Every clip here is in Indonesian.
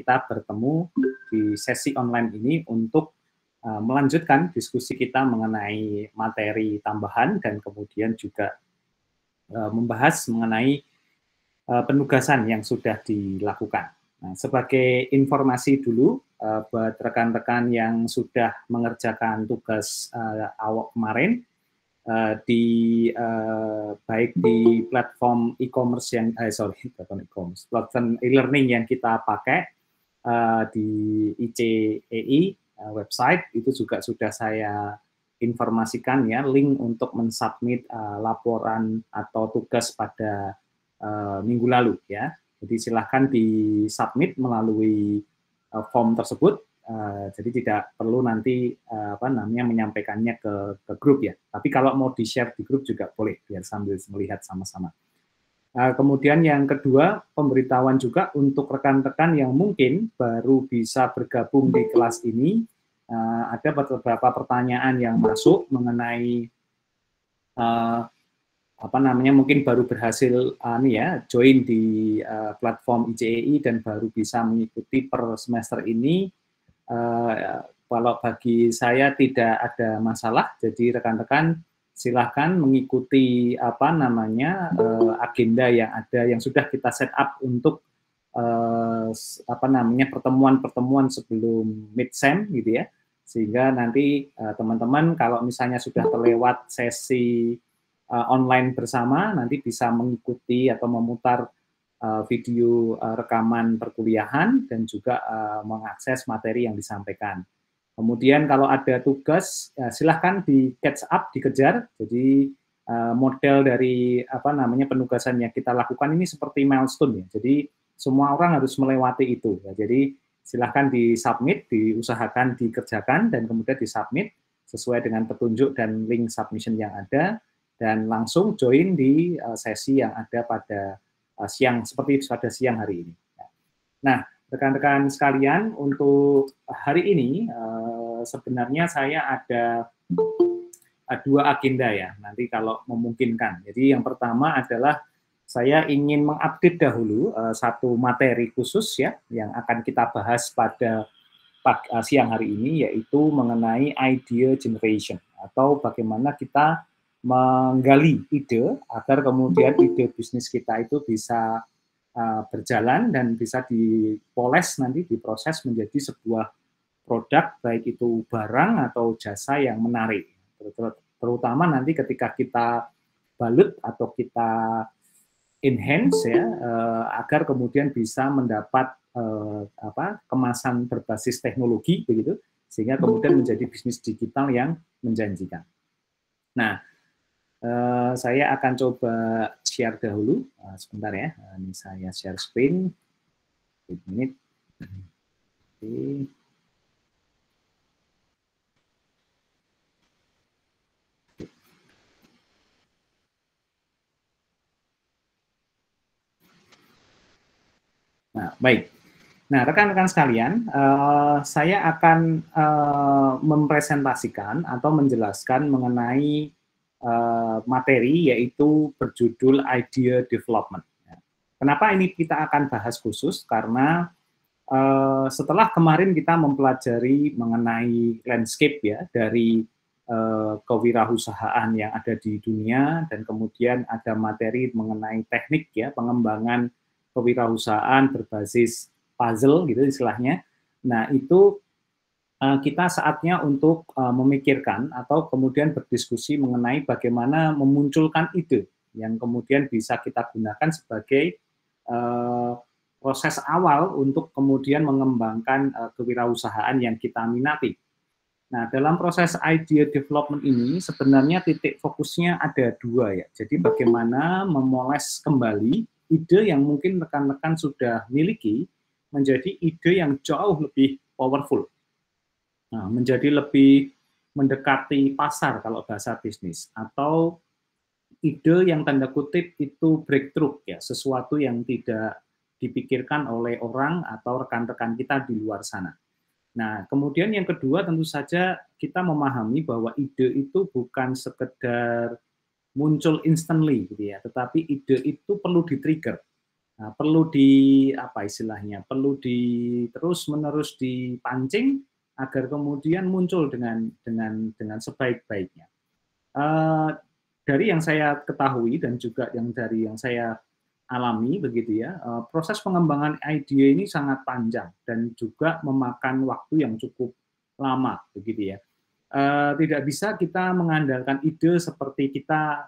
kita bertemu di sesi online ini untuk melanjutkan diskusi kita mengenai materi tambahan dan kemudian juga membahas mengenai penugasan yang sudah dilakukan. Nah, sebagai informasi dulu buat rekan-rekan yang sudah mengerjakan tugas awal kemarin, baik di platform e-commerce yang platform e-learning yang kita pakai di ICEI website itu juga sudah saya informasikan ya link untuk mensubmit laporan atau tugas pada minggu lalu ya. Jadi silahkan disubmit melalui form tersebut. Jadi tidak perlu nanti menyampaikannya ke grup ya. Tapi kalau mau di-share di grup juga boleh biar sambil melihat sama-sama. Kemudian yang kedua, pemberitahuan juga untuk rekan-rekan yang mungkin baru bisa bergabung di kelas ini. Ada beberapa pertanyaan yang masuk mengenai mungkin baru berhasil join di platform ICEI dan baru bisa mengikuti per semester ini. Kalau bagi saya tidak ada masalah, jadi rekan-rekan silahkan mengikuti agenda yang ada yang sudah kita set up untuk pertemuan-pertemuan sebelum mid-sem gitu ya, sehingga nanti teman-teman kalau misalnya sudah terlewat sesi online bersama nanti bisa mengikuti atau memutar video rekaman perkuliahan dan juga mengakses materi yang disampaikan. Kemudian kalau ada tugas, silahkan di catch up, dikejar. Jadi model dari penugasan yang kita lakukan ini seperti milestone ya. Jadi semua orang harus melewati itu. Ya. Jadi silahkan disubmit, diusahakan dikerjakan dan kemudian disubmit sesuai dengan petunjuk dan link submission yang ada dan langsung join di sesi yang ada pada siang seperti pada siang hari ini. Nah, rekan-rekan sekalian, untuk hari ini sebenarnya saya ada dua agenda ya, nanti kalau memungkinkan. Jadi yang pertama adalah saya ingin mengupdate dahulu satu materi khusus ya, yang akan kita bahas pada siang hari ini, yaitu mengenai idea generation, atau bagaimana kita menggali ide agar kemudian ide bisnis kita itu bisa berjalan dan bisa dipoles nanti diproses menjadi sebuah produk, baik itu barang atau jasa yang menarik. Terutama nanti ketika kita balut atau kita enhance ya, agar kemudian bisa mendapat kemasan berbasis teknologi begitu, sehingga kemudian menjadi bisnis digital yang menjanjikan. Nah, saya akan coba share dahulu, sebentar ya, ini saya share screen, menit. Oke. Nah, baik. Nah, rekan-rekan sekalian, saya akan mempresentasikan atau menjelaskan mengenai materi yaitu berjudul Idea Development. Kenapa ini kita akan bahas khusus? Karena setelah kemarin kita mempelajari mengenai landscape ya dari kewirausahaan yang ada di dunia dan kemudian ada materi mengenai teknik ya pengembangan kewirausahaan berbasis puzzle gitu istilahnya. Nah, itu kita saatnya untuk memikirkan atau kemudian berdiskusi mengenai bagaimana memunculkan ide yang kemudian bisa kita gunakan sebagai proses awal untuk kemudian mengembangkan kewirausahaan yang kita minati. Nah, dalam proses idea development ini sebenarnya titik fokusnya ada dua ya. Jadi bagaimana memoles kembali ide yang mungkin rekan-rekan sudah miliki menjadi ide yang jauh lebih powerful. Nah, menjadi lebih mendekati pasar kalau bahasa bisnis, atau ide yang tanda kutip itu breakthrough ya, sesuatu yang tidak dipikirkan oleh orang atau rekan-rekan kita di luar sana. Nah, kemudian yang kedua tentu saja kita memahami bahwa ide itu bukan sekedar muncul instantly gitu ya, tetapi ide itu perlu di-trigger. Nah, perlu apa istilahnya, perlu terus-menerus dipancing agar kemudian muncul dengan sebaik-baiknya. Dari yang saya ketahui dan juga dari yang saya alami begitu ya, proses pengembangan ide ini sangat panjang dan juga memakan waktu yang cukup lama begitu ya. Tidak bisa kita mengandalkan ide seperti kita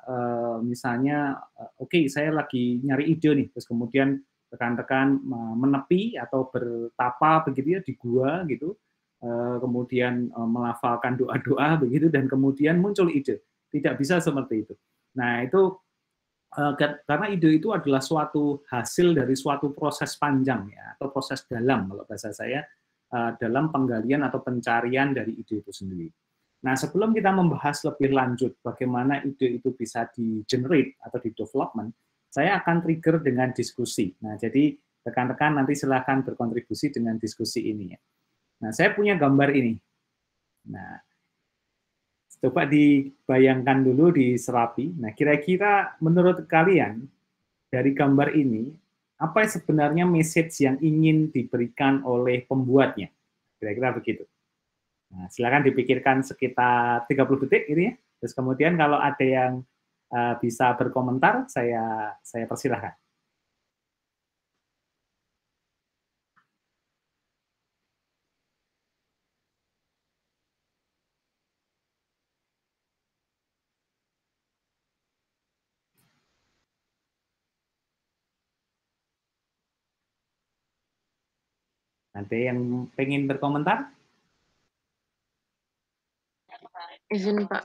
misalnya oke, saya lagi nyari ide nih, terus kemudian rekan-rekan menepi atau bertapa begitu ya di gua gitu, kemudian melafalkan doa-doa begitu dan kemudian muncul ide. Tidak bisa seperti itu. Nah, itu karena ide itu adalah suatu hasil dari suatu proses panjang ya, atau proses dalam kalau bahasa saya, dalam penggalian atau pencarian dari ide itu sendiri. Nah, sebelum kita membahas lebih lanjut bagaimana ide itu bisa di-generate atau di-development, saya akan trigger dengan diskusi. Nah, jadi rekan-rekan nanti silakan berkontribusi dengan diskusi ini ya. Nah, saya punya gambar ini. Nah, coba dibayangkan dulu, diserapi. Nah, kira-kira menurut kalian dari gambar ini, apa sebenarnya message yang ingin diberikan oleh pembuatnya? Kira-kira begitu. Nah, silakan dipikirkan sekitar 30 detik ini ya. Terus kemudian kalau ada yang bisa berkomentar, saya persilahkan. Ada yang pengen berkomentar? Izin Pak.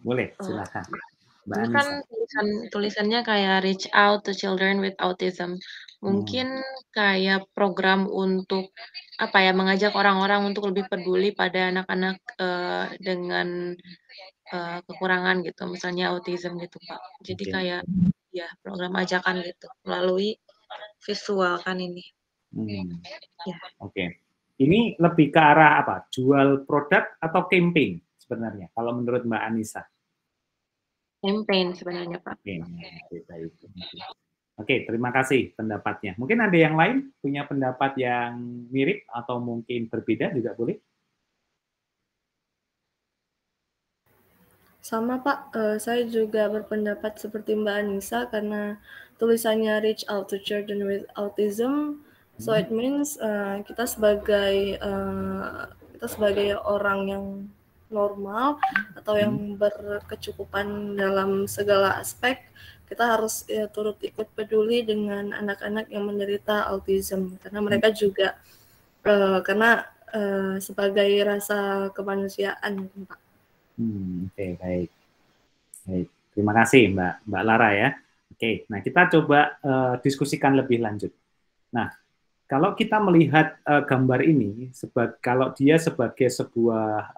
Boleh, silakan. Mbak Ini kan Anissa. tulisannya kayak reach out to children with autism. Mungkin kayak program untuk apa ya, mengajak orang-orang untuk lebih peduli pada anak-anak dengan kekurangan gitu, misalnya autism gitu Pak. Jadi Oke. kayak ya program ajakan gitu melalui visual kan ini. Ya. Oke. Ini lebih ke arah apa? Jual produk atau campaign sebenarnya kalau menurut Mbak Anissa? Campaign sebenarnya Pak. Oke, baik. Oke, terima kasih pendapatnya. Mungkin ada yang lain punya pendapat yang mirip atau mungkin berbeda juga boleh? Sama Pak, saya juga berpendapat seperti Mbak Anissa karena tulisannya reach out to children with autism, so it means kita sebagai orang yang normal atau yang berkecukupan dalam segala aspek, kita harus turut ikut peduli dengan anak-anak yang menderita autism karena mereka juga sebagai rasa kemanusiaan, Pak. Oke, baik. Terima kasih Mbak Lara ya. Oke, nah kita coba diskusikan lebih lanjut. Nah, kalau kita melihat gambar ini, kalau dia sebagai sebuah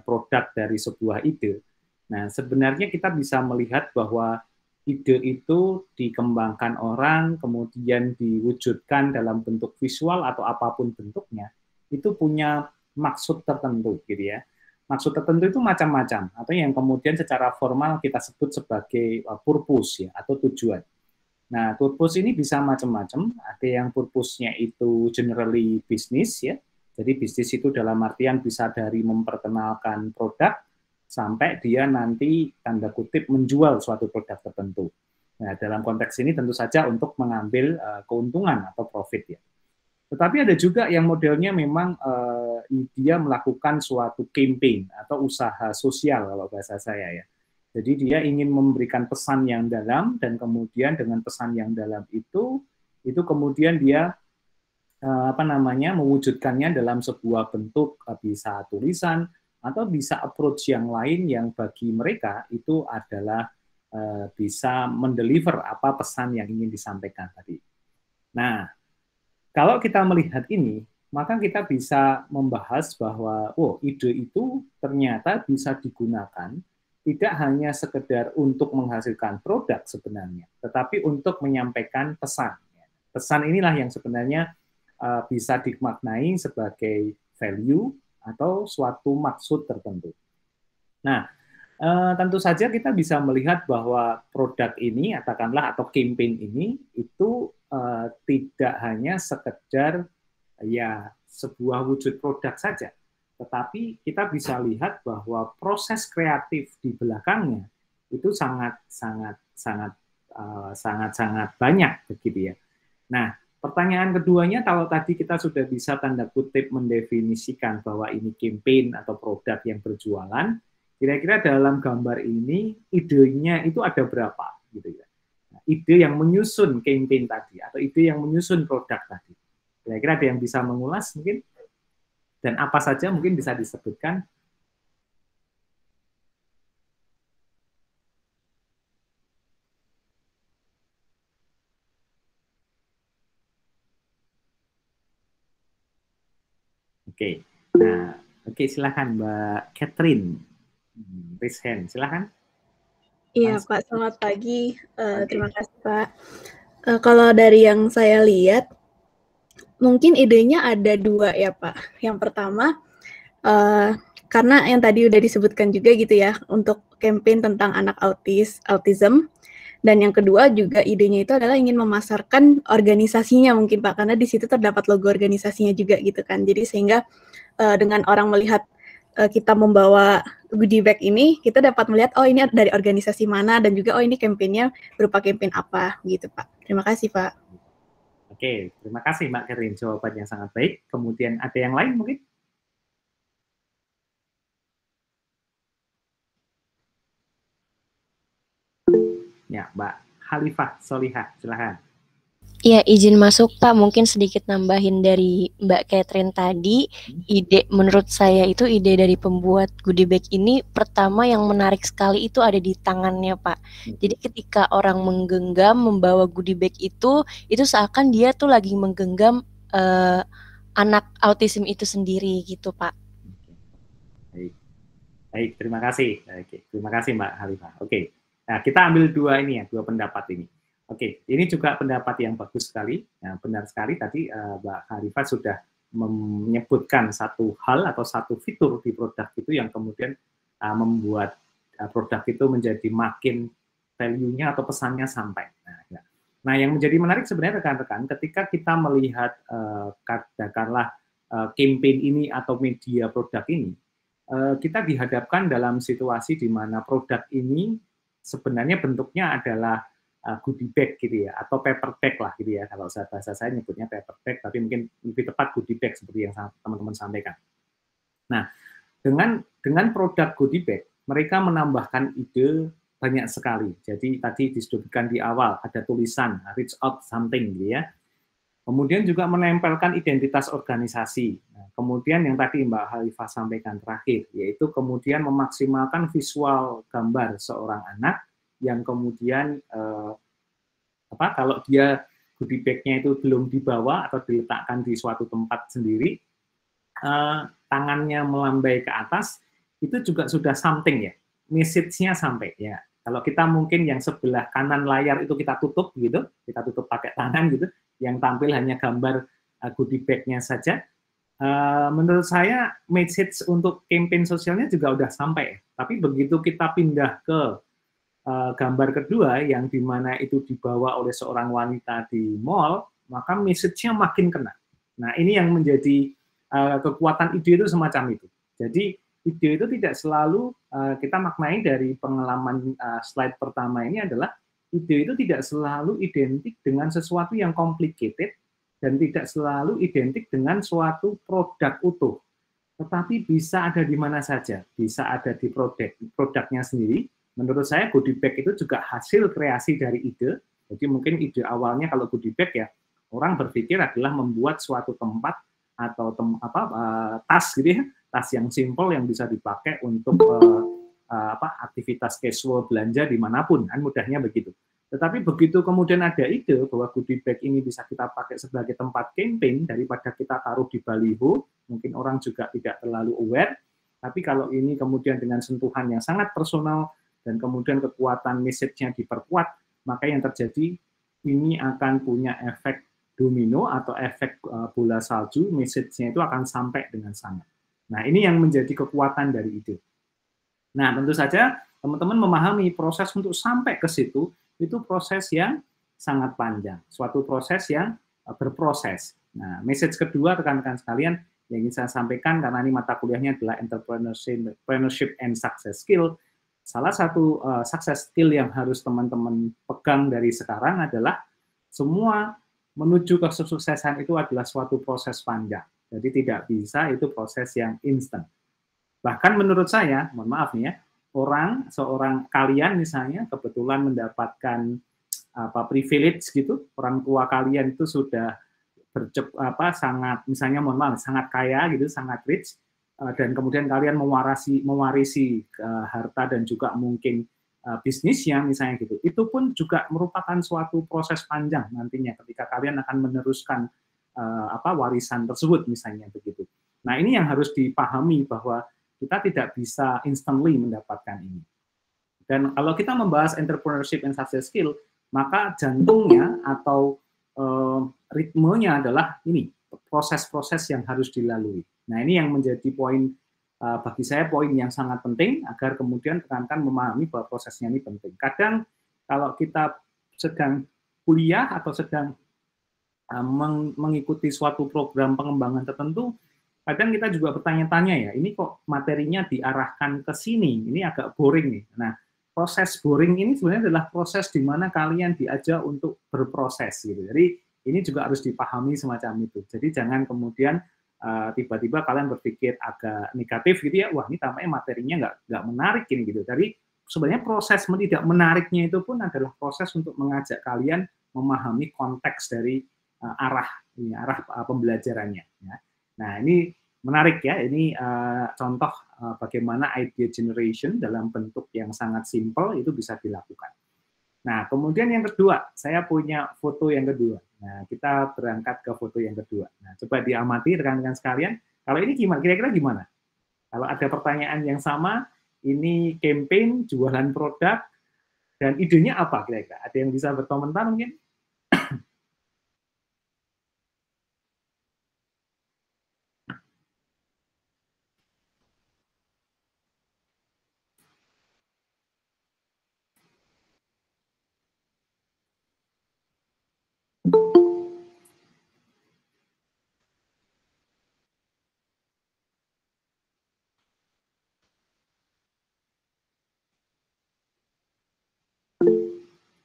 produk dari sebuah ide, nah sebenarnya kita bisa melihat bahwa ide itu dikembangkan orang, kemudian diwujudkan dalam bentuk visual atau apapun bentuknya, itu punya maksud tertentu, gitu ya. Maksud tertentu itu macam-macam, atau yang kemudian secara formal kita sebut sebagai purpose ya, atau tujuan. Nah, purpose ini bisa macam-macam. Ada yang purpose-nya itu generally bisnis ya. Jadi bisnis itu dalam artian bisa dari memperkenalkan produk sampai dia nanti tanda kutip menjual suatu produk tertentu. Nah, dalam konteks ini tentu saja untuk mengambil keuntungan atau profit ya. Tetapi ada juga yang modelnya memang dia melakukan suatu campaign atau usaha sosial kalau bahasa saya ya. Jadi dia ingin memberikan pesan yang dalam dan kemudian dengan pesan yang dalam itu kemudian dia mewujudkannya dalam sebuah bentuk bisa tulisan atau bisa approach yang lain yang bagi mereka itu adalah bisa mendeliver apa pesan yang ingin disampaikan tadi. Nah, kalau kita melihat ini, maka kita bisa membahas bahwa ide itu ternyata bisa digunakan tidak hanya sekedar untuk menghasilkan produk sebenarnya, tetapi untuk menyampaikan pesan. Pesan inilah yang sebenarnya bisa dimaknai sebagai value atau suatu maksud tertentu. Nah, tentu saja kita bisa melihat bahwa produk ini, katakanlah atau campaign ini, itu tidak hanya sekedar ya sebuah wujud produk saja, tetapi kita bisa lihat bahwa proses kreatif di belakangnya itu sangat banyak begitu ya. Nah, pertanyaan keduanya, kalau tadi kita sudah bisa tanda kutip mendefinisikan bahwa ini campaign atau produk yang berjualan, kira-kira dalam gambar ini idenya itu ada berapa gitu ya. Nah, ide yang menyusun campaign tadi atau ide yang menyusun produk tadi. Kira-kira ada yang bisa mengulas mungkin? Dan apa saja mungkin bisa disebutkan? Oke, nah, oke, silakan Mbak Catherine, raise hand, silakan. Iya Pak, selamat pagi. Terima kasih Pak. Kalau dari yang saya lihat, mungkin idenya ada dua ya Pak. Yang pertama, karena yang tadi udah disebutkan juga gitu ya, untuk campaign tentang anak autism. Dan yang kedua juga idenya itu adalah ingin memasarkan organisasinya mungkin Pak, karena di situ terdapat logo organisasinya juga gitu kan. Jadi sehingga dengan orang melihat kita membawa goodie bag ini, kita dapat melihat oh ini dari organisasi mana, dan juga oh ini campaign-nya berupa campaign apa gitu Pak. Terima kasih Pak. Oke, terima kasih Mbak Kerin, jawaban yang sangat baik. Kemudian ada yang lain mungkin? Ya, Mbak Khalifah Solihah, silakan. Ya, izin masuk Pak, mungkin sedikit nambahin dari Mbak Catherine tadi. Ide menurut saya itu ide dari pembuat goodie bag ini, pertama yang menarik sekali itu ada di tangannya Pak. Jadi ketika orang menggenggam membawa goodie bag itu seakan dia tuh lagi menggenggam anak autism itu sendiri gitu Pak. Baik, terima kasih. Oke, terima kasih Mbak Khalifah. Oke, nah kita ambil dua pendapat ini. Oke, ini juga pendapat yang bagus sekali. Nah, benar sekali tadi Mbak Khalifah sudah menyebutkan satu hal atau satu fitur di produk itu yang kemudian membuat produk itu menjadi makin value-nya atau pesannya sampai. Nah, yang menjadi menarik sebenarnya rekan-rekan, ketika kita melihat katakanlah campaign ini atau media produk ini, kita dihadapkan dalam situasi di mana produk ini sebenarnya bentuknya adalah goodie bag gitu ya, atau paper bag lah gitu ya, kalau bahasa saya nyebutnya paper bag, tapi mungkin lebih tepat goodie bag seperti yang teman-teman sampaikan. Nah, dengan produk goodie bag, mereka menambahkan ide banyak sekali. Jadi tadi disebutkan di awal, ada tulisan reach out something gitu ya. Kemudian juga menempelkan identitas organisasi. Nah, kemudian yang tadi Mbak Khalifah sampaikan terakhir, yaitu kemudian memaksimalkan visual gambar seorang anak yang kemudian kalau dia goodie bag-nya itu belum dibawa atau diletakkan di suatu tempat sendiri, tangannya melambai ke atas, itu juga sudah something ya, message-nya sampai ya. Kalau kita mungkin yang sebelah kanan layar itu kita tutup gitu, kita tutup pakai tangan gitu, yang tampil hanya gambar goodie bag-nya saja. Menurut saya message untuk campaign sosialnya juga udah sampai. Tapi begitu kita pindah ke gambar kedua yang dimana itu dibawa oleh seorang wanita di mall, maka message-nya makin kena. Nah, ini yang menjadi kekuatan ide itu semacam itu. Jadi ide itu tidak selalu kita maknai dari pengalaman slide pertama ini adalah ide itu tidak selalu identik dengan sesuatu yang complicated dan tidak selalu identik dengan suatu produk utuh. Tetapi bisa ada di mana saja, bisa ada di produknya sendiri. Menurut saya goodie bag itu juga hasil kreasi dari ide. Jadi mungkin ide awalnya kalau goodie bag ya, orang berpikir adalah membuat suatu tempat atau tas gitu ya, tas yang simple yang bisa dipakai untuk aktivitas casual belanja dimanapun, kan mudahnya begitu. Tetapi begitu kemudian ada ide bahwa goodie bag ini bisa kita pakai sebagai tempat campaign daripada kita taruh di baliho, mungkin orang juga tidak terlalu aware. Tapi kalau ini kemudian dengan sentuhan yang sangat personal dan kemudian kekuatan message-nya diperkuat, maka yang terjadi ini akan punya efek domino atau efek bola salju, message-nya itu akan sampai dengan sangat. Nah, ini yang menjadi kekuatan dari ide. Nah, tentu saja teman-teman memahami proses untuk sampai ke situ, itu proses yang sangat panjang, suatu proses yang berproses. Nah, message kedua rekan-rekan sekalian yang ingin saya sampaikan, karena ini mata kuliahnya adalah entrepreneurship and success skill. Salah satu success skill yang harus teman-teman pegang dari sekarang adalah semua menuju kesuksesan itu adalah suatu proses panjang. Jadi tidak bisa itu proses yang instan. Bahkan menurut saya, mohon maaf nih ya, seorang kalian misalnya kebetulan mendapatkan privilege gitu, orang tua kalian itu sudah sangat, misalnya mohon maaf, sangat kaya gitu, sangat rich, dan kemudian kalian mewarisi harta dan juga mungkin bisnisnya misalnya gitu, itu pun juga merupakan suatu proses panjang nantinya ketika kalian akan meneruskan warisan tersebut misalnya begitu. Nah, ini yang harus dipahami bahwa kita tidak bisa instantly mendapatkan ini. Dan kalau kita membahas entrepreneurship and success skill, maka jantungnya atau ritmenya adalah ini, proses-proses yang harus dilalui. Nah, ini yang menjadi poin, bagi saya poin yang sangat penting, agar kemudian rekan-rekan memahami bahwa prosesnya ini penting. Kadang kalau kita sedang kuliah atau sedang mengikuti suatu program pengembangan tertentu, kadang kita juga bertanya-tanya ya, ini kok materinya diarahkan ke sini, ini agak boring nih. Nah, proses boring ini sebenarnya adalah proses di mana kalian diajak untuk berproses gitu. Jadi ini juga harus dipahami semacam itu. Jadi jangan kemudian tiba-tiba kalian berpikir agak negatif gitu ya, wah ini tampaknya materinya nggak menarik ini gitu. Jadi sebenarnya proses tidak menariknya itu pun adalah proses untuk mengajak kalian memahami konteks dari arah pembelajarannya. Ya. Nah ini menarik ya, ini contoh bagaimana idea generation dalam bentuk yang sangat simpel itu bisa dilakukan. Nah, kemudian yang kedua, saya punya foto yang kedua. Nah, kita berangkat ke foto yang kedua. Nah, coba diamati rekan-rekan sekalian. Kalau ini gimana? Kira-kira gimana? Kalau ada pertanyaan yang sama, ini campaign, jualan produk, dan idenya apa kira-kira? Ada yang bisa berkomentar mungkin?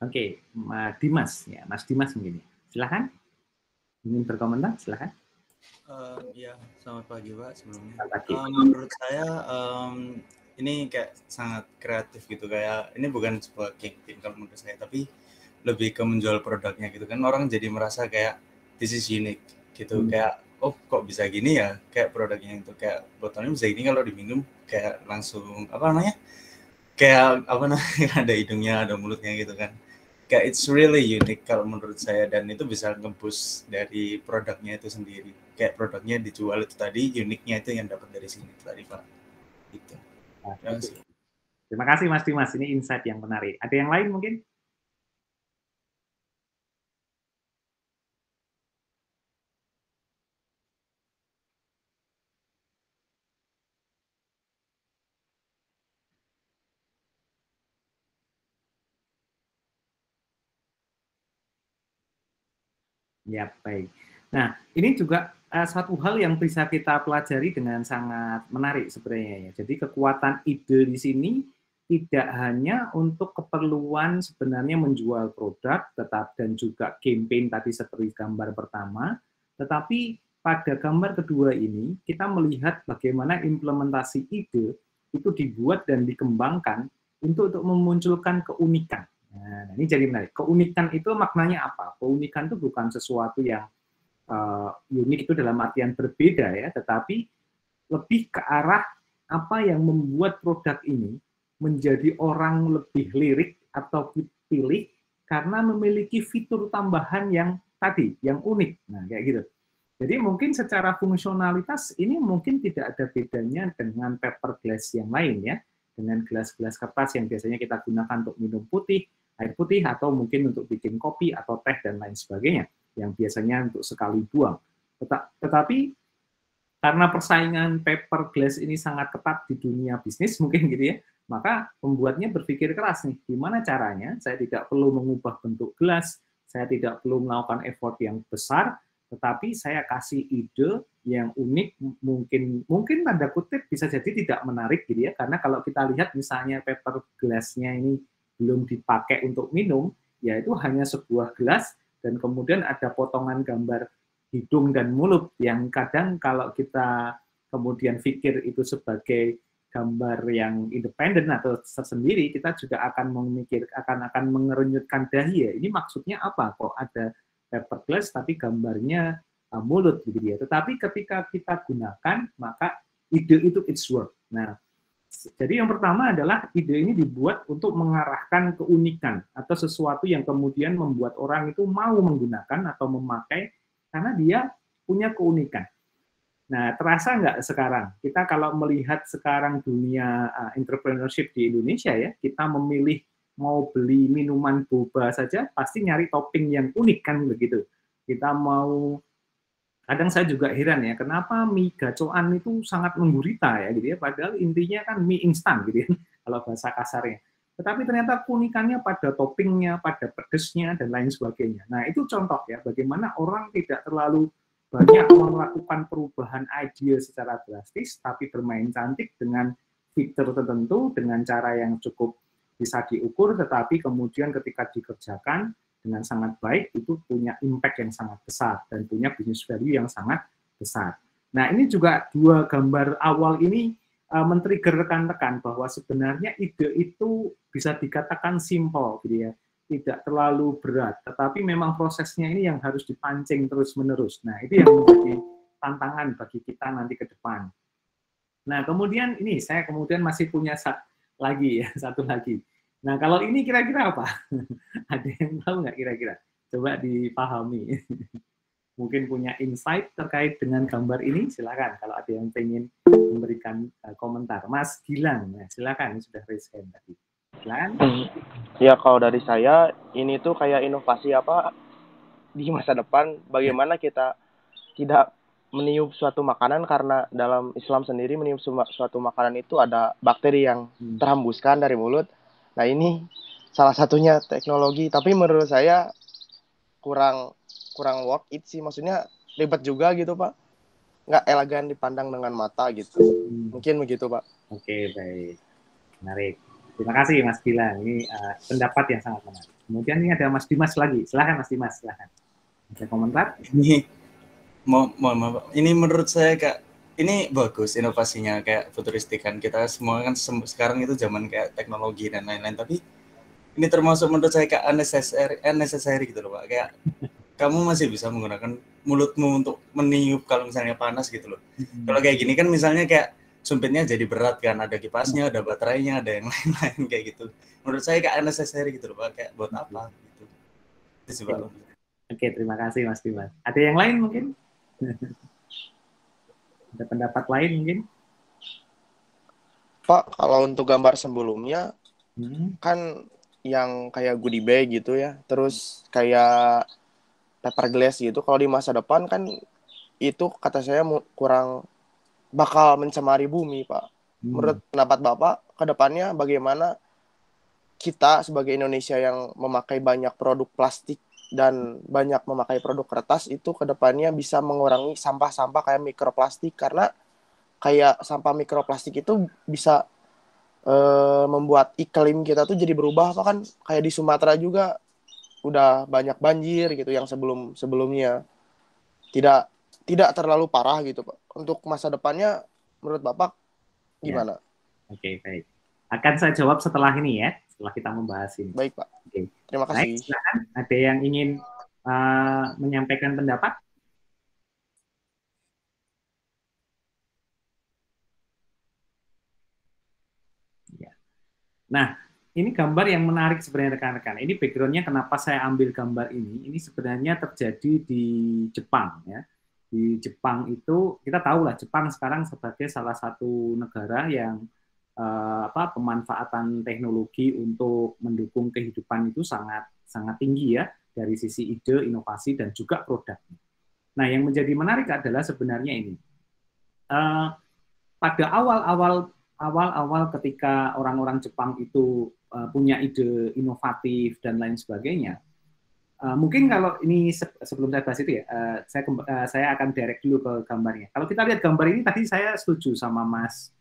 Oke, Mas Dimas ya, Mas Dimas mungkin. Silakan. Ingin berkomentar, silakan. Ya, selamat pagi Pak sebelumnya. Selamat pagi. Menurut saya ini kayak sangat kreatif gitu, kayak ini bukan sebuah campaign kalau menurut saya, tapi lebih ke menjual produknya gitu kan, orang jadi merasa kayak this is unique gitu, kayak oh kok bisa gini ya, kayak produknya itu kayak botolnya bisa gini kalau diminum kayak langsung kayak ada hidungnya, ada mulutnya gitu kan. Kayak it's really unique kalau menurut saya, dan itu bisa nge-boost dari produknya itu sendiri. Kayak produknya dijual itu tadi, uniknya itu yang dapat dari sini tadi Pak. Gitu. Terima kasih Mas Dimas, ini insight yang menarik. Ada yang lain mungkin? Ya, baik. Nah, ini juga satu hal yang bisa kita pelajari dengan sangat menarik sebenarnya ya. Jadi kekuatan ide di sini tidak hanya untuk keperluan sebenarnya menjual produk, dan juga campaign tadi seperti gambar pertama, tetapi pada gambar kedua ini kita melihat bagaimana implementasi ide itu dibuat dan dikembangkan untuk memunculkan keunikan. Nah, ini jadi menarik. Keunikan itu maknanya apa? Keunikan itu bukan sesuatu yang unik itu dalam artian berbeda ya, tetapi lebih ke arah apa yang membuat produk ini menjadi orang lebih lirik atau pilih karena memiliki fitur tambahan yang tadi, yang unik. Nah, kayak gitu. Jadi mungkin secara fungsionalitas ini mungkin tidak ada bedanya dengan paper glass yang lain ya, dengan gelas-gelas kertas yang biasanya kita gunakan untuk minum air putih, atau mungkin untuk bikin kopi atau teh dan lain sebagainya, yang biasanya untuk sekali buang. Tetapi karena persaingan paper glass ini sangat ketat di dunia bisnis mungkin gitu ya, maka pembuatnya berpikir keras nih, gimana caranya saya tidak perlu mengubah bentuk gelas, saya tidak perlu melakukan effort yang besar, tetapi saya kasih ide yang unik, mungkin tanda kutip bisa jadi tidak menarik gitu ya, karena kalau kita lihat misalnya paper glass-nya ini belum dipakai untuk minum, ya itu hanya sebuah gelas dan kemudian ada potongan gambar hidung dan mulut yang kadang kalau kita kemudian pikir itu sebagai gambar yang independen atau tersendiri, kita juga akan akan mengerunyutkan dahi ya. Ini maksudnya apa? Kok ada paper glass tapi gambarnya mulut gitu ya. Tetapi ketika kita gunakan, maka ide itu it's work. Nah, jadi yang pertama adalah ide ini dibuat untuk mengarahkan keunikan atau sesuatu yang kemudian membuat orang itu mau menggunakan atau memakai karena dia punya keunikan. Nah, terasa nggak sekarang? Kita kalau melihat sekarang dunia entrepreneurship di Indonesia ya, kita memilih mau beli minuman boba saja pasti nyari topping yang unik kan begitu. Kita mau, kadang saya juga heran ya, kenapa mie gacoan itu sangat menggurita ya gitu ya, padahal intinya kan mie instan gitu ya, kalau bahasa kasarnya. Tetapi ternyata keunikannya pada toppingnya, pada pedesnya, dan lain sebagainya. Nah, itu contoh ya, bagaimana orang tidak terlalu banyak melakukan perubahan ide secara drastis, tapi bermain cantik dengan fitur tertentu, dengan cara yang cukup bisa diukur, tetapi kemudian ketika dikerjakan dengan sangat baik, itu punya impact yang sangat besar, dan punya business value yang sangat besar. Nah, ini juga dua gambar awal ini men-trigger rekan-rekan bahwa sebenarnya ide itu bisa dikatakan simple, gitu ya, tidak terlalu berat, tetapi memang prosesnya ini yang harus dipancing terus-menerus. Nah, itu yang menjadi tantangan bagi kita nanti ke depan. Nah, kemudian ini saya kemudian masih punya satu lagi. Nah, kalau ini kira-kira apa? Ada yang tahu nggak kira-kira? Coba dipahami. Mungkin punya insight terkait dengan gambar ini, silakan. Kalau ada yang ingin memberikan komentar. Mas Gilang, nah, silakan, sudah raise hand tadi. Silakan. Ya, kalau dari saya, ini tuh kayak inovasi apa di masa depan, bagaimana kita tidak meniup suatu makanan, karena dalam Islam sendiri meniup suatu makanan itu ada bakteri yang terhembuskan dari mulut. Nah, ini salah satunya teknologi, tapi menurut saya kurang worth it sih, maksudnya ribet juga gitu Pak, nggak elegan dipandang dengan mata gitu. Mungkin begitu Pak. Oke, baik, menarik. Terima kasih Mas Gilang, ini pendapat yang sangat menarik. Kemudian ini ada Mas Dimas lagi, silahkan Mas Dimas, silahkan. Ada komentar? Mohon maaf, ini menurut saya Kak, ini bagus inovasinya, kayak futuristik kan, kita semua kan sekarang itu zaman kayak teknologi dan lain-lain, tapi ini termasuk menurut saya kayak unnecessary gitu loh Pak, kayak kamu masih bisa menggunakan mulutmu untuk meniup kalau misalnya panas gitu loh. Kalau kayak gini kan misalnya kayak sumpitnya jadi berat kan, ada kipasnya, ada baterainya, ada yang lain-lain kayak gitu. Menurut saya kayak unnecessary gitu loh Pak, kayak buat apa gitu. Itu sih Pak. Oke, terima kasih Mas Dimas. Ada yang lain mungkin? Ada pendapat lain mungkin? Pak, kalau untuk gambar sebelumnya kan yang kayak goodie bag gitu ya, terus kayak paper glass gitu, kalau di masa depan kan itu kata saya kurang bakal mencemari bumi Pak. Menurut pendapat Bapak, ke depannya bagaimana kita sebagai Indonesia yang memakai banyak produk plastik dan banyak memakai produk kertas, itu ke depannya bisa mengurangi sampah-sampah kayak mikroplastik, karena kayak sampah mikroplastik itu bisa membuat iklim kita tuh jadi berubah Pak, kan kayak di Sumatera juga udah banyak banjir gitu yang sebelumnya tidak terlalu parah gitu Pak. Untuk masa depannya menurut Bapak gimana? Ya. Oke, baik. Akan saya jawab setelah ini ya, setelah kita membahas ini. Baik Pak. Oke. Terima kasih. Baik, silakan. Ada yang ingin menyampaikan pendapat? Ya. Nah, ini gambar yang menarik sebenarnya rekan-rekan. Ini background-nya kenapa saya ambil gambar ini. Ini sebenarnya terjadi di Jepang ya. Di Jepang itu kita tahu lah, Jepang sekarang sebagai salah satu negara yang pemanfaatan teknologi untuk mendukung kehidupan itu sangat tinggi ya, dari sisi ide, inovasi dan juga produk. Nah, yang menjadi menarik adalah sebenarnya ini. Pada awal ketika orang-orang Jepang itu punya ide inovatif dan lain sebagainya, Mungkin kalau ini sebelum saya bahas itu ya, saya akan direct dulu ke gambarnya. Kalau kita lihat gambar ini tadi saya setuju sama Mas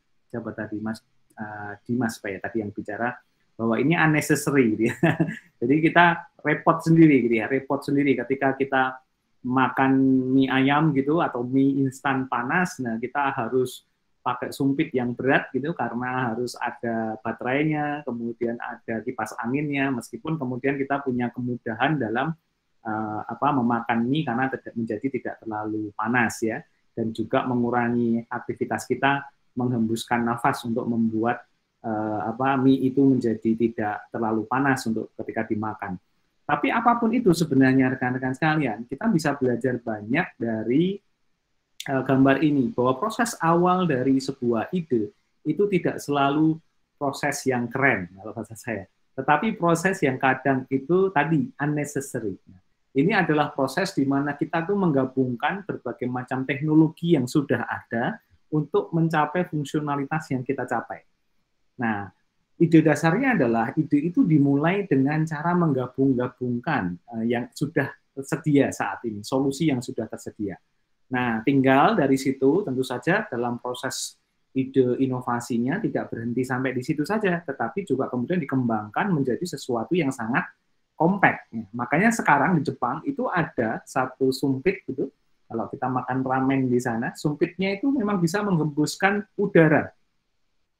Dimas Pak ya, tadi yang bicara bahwa ini unnecessary gitu ya. Jadi kita repot sendiri gitu ya, repot sendiri ketika kita makan mie ayam gitu atau mie instan panas, nah kita harus pakai sumpit yang berat gitu karena harus ada baterainya, kemudian ada kipas anginnya, meskipun kemudian kita punya kemudahan dalam memakan mie karena menjadi tidak terlalu panas ya, dan juga mengurangi aktivitas kita menghembuskan nafas untuk membuat mie itu menjadi tidak terlalu panas untuk ketika dimakan. Tapi apapun itu sebenarnya rekan-rekan sekalian, kita bisa belajar banyak dari gambar ini, bahwa proses awal dari sebuah ide itu tidak selalu proses yang keren kalau bahasa saya, tetapi proses yang kadang itu tadi unnecessary. Ini adalah proses di mana kita tuh menggabungkan berbagai macam teknologi yang sudah ada untuk mencapai fungsionalitas yang kita capai. Nah, ide dasarnya adalah ide itu dimulai dengan cara menggabung-gabungkan yang sudah tersedia saat ini, solusi yang sudah tersedia. Nah, tinggal dari situ tentu saja dalam proses ide inovasinya tidak berhenti sampai di situ saja, tetapi juga kemudian dikembangkan menjadi sesuatu yang sangat compact. Makanya sekarang di Jepang itu ada satu sumpit gitu, kalau kita makan ramen di sana, sumpitnya itu memang bisa menghembuskan udara.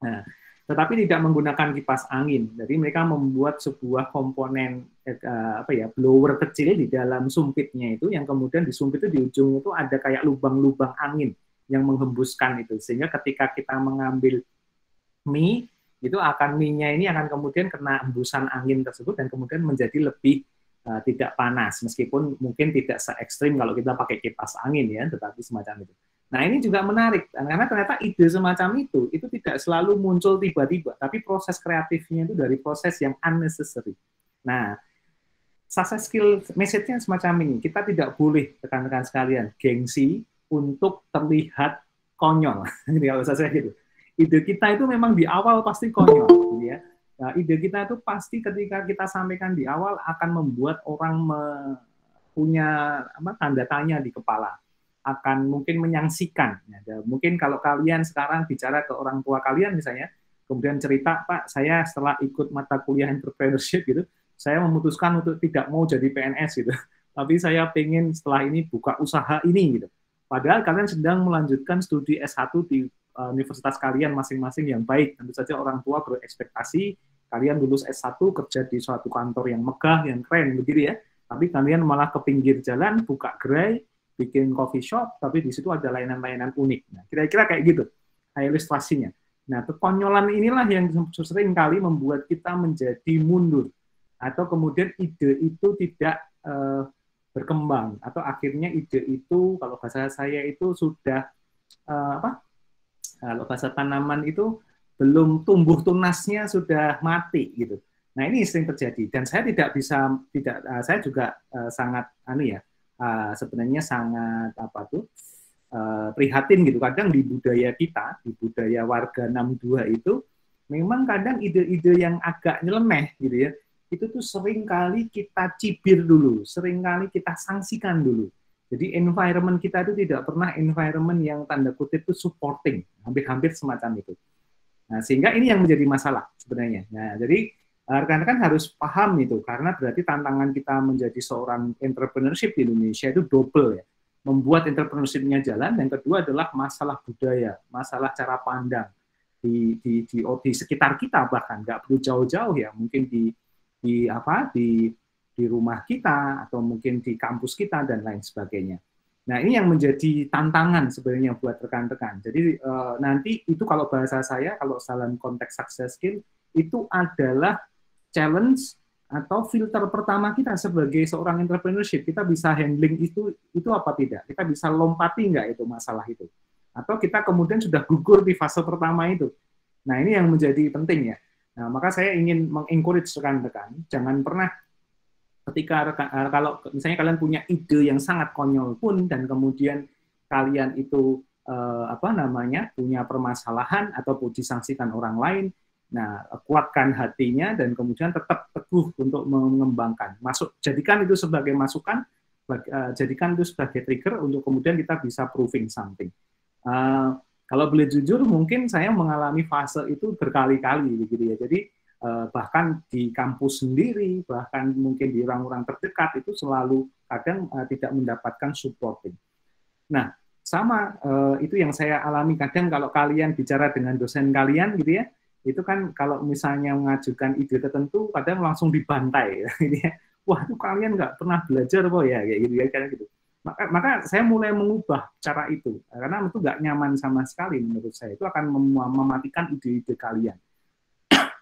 Nah, tetapi tidak menggunakan kipas angin. Jadi mereka membuat sebuah komponen blower kecil di dalam sumpitnya itu, yang kemudian di sumpit itu di ujung itu ada kayak lubang-lubang angin yang menghembuskan itu, sehingga ketika kita mengambil mie itu mie-nya ini akan kemudian kena hembusan angin tersebut dan kemudian menjadi lebih tidak panas, meskipun mungkin tidak se-ekstrim kalau kita pakai kipas angin ya, tetapi semacam itu. Nah, ini juga menarik, karena ternyata ide semacam itu tidak selalu muncul tiba-tiba, tapi proses kreatifnya itu dari proses yang unnecessary. Nah, success skill message-nya semacam ini, kita tidak boleh, rekan-rekan sekalian, gengsi untuk terlihat konyol. Kalau saya gitu. Ide kita itu memang di awal pasti konyol, gitu ya. Nah, ide kita itu pasti ketika kita sampaikan di awal akan membuat orang punya tanda tanya di kepala, akan mungkin menyaksikan. Mungkin kalau kalian sekarang bicara ke orang tua kalian misalnya, kemudian cerita, Pak, saya setelah ikut mata kuliah entrepreneurship gitu, saya memutuskan untuk tidak mau jadi PNS gitu, tapi saya pengen setelah ini buka usaha ini gitu. Padahal kalian sedang melanjutkan studi S1 di universitas kalian masing-masing yang baik. Tentu saja orang tua berekspektasi kalian lulus S1 kerja di suatu kantor yang megah, yang keren begitu ya. Tapi kalian malah ke pinggir jalan buka gerai, bikin coffee shop, tapi di situ ada layanan-layanan unik. Nah, kira-kira kayak gitu ilustrasinya. Nah, kekonyolan inilah yang sering kali membuat kita menjadi mundur, atau kemudian ide itu tidak berkembang, atau akhirnya ide itu, kalau bahasa saya itu sudah kalau bahasa tanaman itu belum tumbuh tunasnya sudah mati gitu. Nah, ini sering terjadi, dan saya saya juga sangat sebenarnya sangat prihatin gitu. Kadang di budaya kita, di budaya warga 62 itu memang kadang ide-ide yang agak nyeleneh gitu ya, itu tuh sering kali kita cibir dulu, sering kali kita sanksikan dulu. Jadi environment kita itu tidak pernah environment yang tanda kutip itu supporting, hampir-hampir semacam itu. Nah, sehingga ini yang menjadi masalah sebenarnya. Nah, jadi rekan-rekan harus paham itu, karena berarti tantangan kita menjadi seorang entrepreneurship di Indonesia itu double ya. Membuat entrepreneurship-nya jalan, dan kedua adalah masalah budaya, masalah cara pandang di sekitar kita, bahkan nggak perlu jauh-jauh ya, mungkin di rumah kita atau mungkin di kampus kita dan lain sebagainya. Nah, ini yang menjadi tantangan sebenarnya buat rekan-rekan. Jadi nanti itu kalau bahasa saya, kalau dalam konteks success skill, itu adalah challenge atau filter pertama kita sebagai seorang entrepreneurship. Kita bisa handling itu apa tidak? Kita bisa lompati nggak itu masalah itu? Atau kita kemudian sudah gugur di fase pertama itu? Nah, ini yang menjadi penting ya. Nah, maka saya ingin mengencourage rekan-rekan, jangan pernah ketika kalau misalnya kalian punya ide yang sangat konyol pun, dan kemudian kalian itu punya permasalahan ataupun disangsikan orang lain, Nah, kuatkan hatinya dan kemudian tetap teguh untuk mengembangkan. Jadikan itu sebagai masukan, jadikan itu sebagai trigger untuk kemudian kita bisa proving something. Kalau boleh jujur, mungkin saya mengalami fase itu berkali-kali, gitu ya. Jadi bahkan di kampus sendiri, bahkan mungkin di orang-orang terdekat itu selalu kadang tidak mendapatkan supporting. Nah, sama itu yang saya alami kadang kalau kalian bicara dengan dosen kalian, gitu ya. Itu kan kalau misalnya mengajukan ide tertentu kadang langsung dibantai gitu ya. Wah, itu kalian nggak pernah belajar kok ya, kayak gitu ya, kayak gitu. Maka saya mulai mengubah cara itu karena itu nggak nyaman sama sekali menurut saya. Itu akan mematikan ide-ide kalian.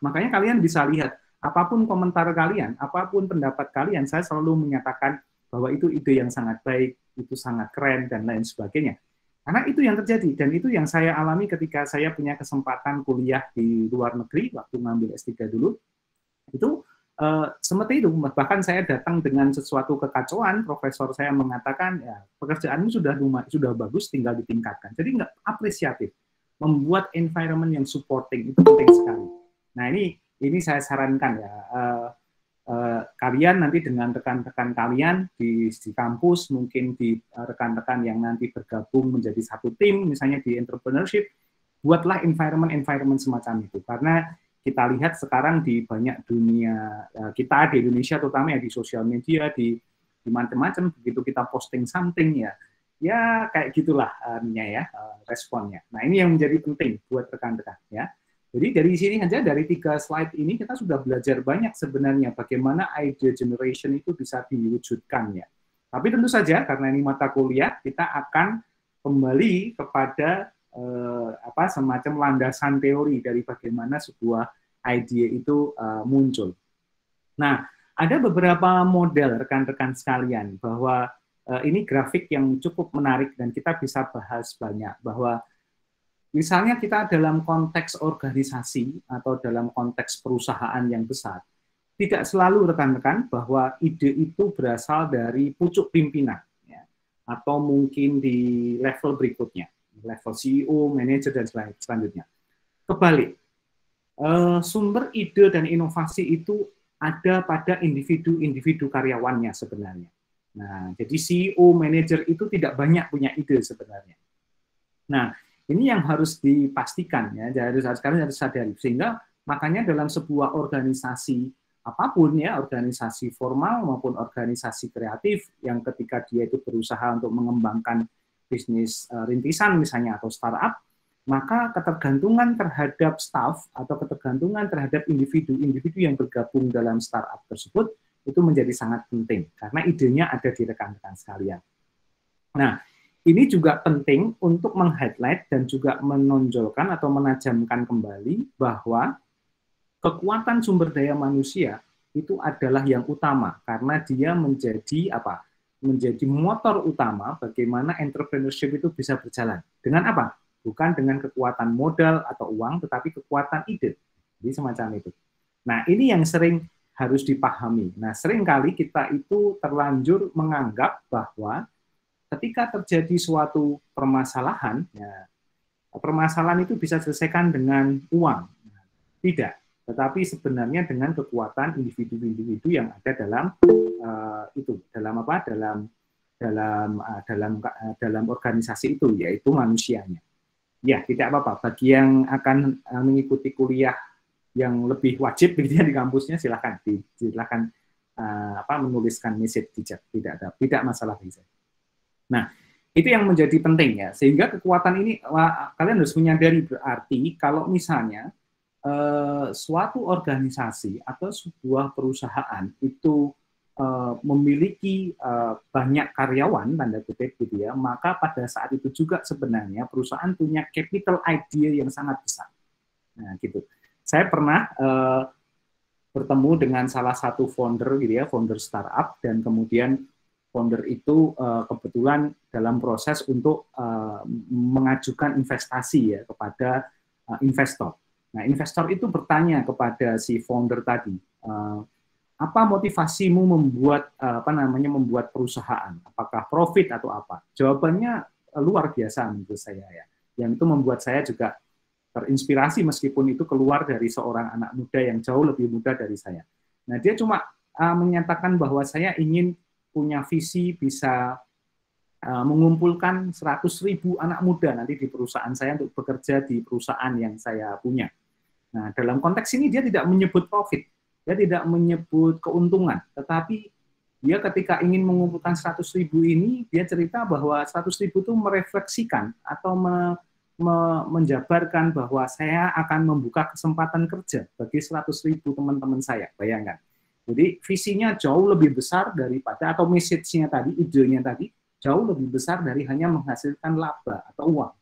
Makanya kalian bisa lihat apapun komentar kalian, apapun pendapat kalian, saya selalu menyatakan bahwa itu ide yang sangat baik, itu sangat keren dan lain sebagainya. Karena itu yang terjadi, dan itu yang saya alami ketika saya punya kesempatan kuliah di luar negeri, waktu ngambil S3 dulu, itu seperti itu, bahkan saya datang dengan sesuatu kekacauan, profesor saya mengatakan, ya pekerjaanmu sudah bagus, tinggal ditingkatkan. Jadi nggak apresiatif, membuat environment yang supporting, itu penting sekali. Nah ini saya sarankan ya, kalian nanti dengan rekan-rekan kalian di kampus, mungkin di rekan-rekan yang nanti bergabung menjadi satu tim, misalnya di entrepreneurship, buatlah environment semacam itu. Karena kita lihat sekarang di banyak dunia, kita di Indonesia terutama ya di sosial media, di macam-macam, begitu kita posting something ya kayak gitulah responnya. Nah ini yang menjadi penting buat rekan-rekan ya. Jadi dari sini saja, dari 3 slide ini kita sudah belajar banyak sebenarnya bagaimana idea generation itu bisa diwujudkan ya. Tapi tentu saja karena ini mata kuliah, kita akan kembali kepada semacam landasan teori dari bagaimana sebuah ide itu muncul. Nah, ada beberapa model rekan-rekan sekalian bahwa ini grafik yang cukup menarik dan kita bisa bahas banyak bahwa misalnya kita dalam konteks organisasi atau dalam konteks perusahaan yang besar, tidak selalu rekan-rekan bahwa ide itu berasal dari pucuk pimpinan, ya, atau mungkin di level berikutnya, level CEO, manajer, dan selanjutnya. Kebalik, sumber ide dan inovasi itu ada pada individu-individu karyawannya sebenarnya. Nah, jadi CEO, manajer itu tidak banyak punya ide sebenarnya. Nah, ini yang harus dipastikan ya, sekarang harus sadari, sehingga makanya dalam sebuah organisasi apapun ya, organisasi formal maupun organisasi kreatif yang ketika dia itu berusaha untuk mengembangkan bisnis rintisan misalnya atau startup, maka ketergantungan terhadap staff atau ketergantungan terhadap individu-individu yang bergabung dalam startup tersebut itu menjadi sangat penting karena idenya ada di rekan-rekan sekalian. Nah, ini juga penting untuk meng-highlight dan juga menonjolkan atau menajamkan kembali bahwa kekuatan sumber daya manusia itu adalah yang utama karena dia menjadi menjadi motor utama bagaimana entrepreneurship itu bisa berjalan. Dengan apa? Bukan dengan kekuatan modal atau uang, tetapi kekuatan ide. Jadi semacam itu. Nah, ini yang sering harus dipahami. Nah, seringkali kita itu terlanjur menganggap bahwa ketika terjadi suatu permasalahan, ya, permasalahan itu bisa diselesaikan dengan uang. Tidak, tetapi sebenarnya dengan kekuatan individu-individu yang ada dalam dalam organisasi itu, yaitu manusianya. Ya, tidak apa-apa. Bagi yang akan mengikuti kuliah yang lebih wajib di kampusnya, silakan menuliskan message di chat. Tidak masalah bisa. Nah, itu yang menjadi penting ya. Sehingga kekuatan ini kalian harus menyadari berarti kalau misalnya suatu organisasi atau sebuah perusahaan itu memiliki banyak karyawan tanda kutip gitu ya, maka pada saat itu juga sebenarnya perusahaan punya capital idea yang sangat besar. Nah, gitu. Saya pernah bertemu dengan salah satu founder gitu ya, founder startup, dan kemudian founder itu kebetulan dalam proses untuk mengajukan investasi ya kepada investor. Nah, investor itu bertanya kepada si founder tadi, apa motivasimu membuat membuat perusahaan? Apakah profit atau apa? Jawabannya luar biasa menurut saya ya. Yang itu membuat saya juga terinspirasi meskipun itu keluar dari seorang anak muda yang jauh lebih muda dari saya. Nah, dia cuma menyatakan bahwa saya ingin punya visi bisa mengumpulkan 100.000 anak muda nanti di perusahaan saya untuk bekerja di perusahaan yang saya punya. Nah, dalam konteks ini dia tidak menyebut profit, dia tidak menyebut keuntungan, tetapi dia ketika ingin mengumpulkan 100.000 ini, dia cerita bahwa 100.000 itu merefleksikan atau menjabarkan bahwa saya akan membuka kesempatan kerja bagi 100.000 teman-teman saya, bayangkan. Jadi visinya jauh lebih besar daripada, atau message-nya tadi, idenya tadi, jauh lebih besar dari hanya menghasilkan laba atau uang.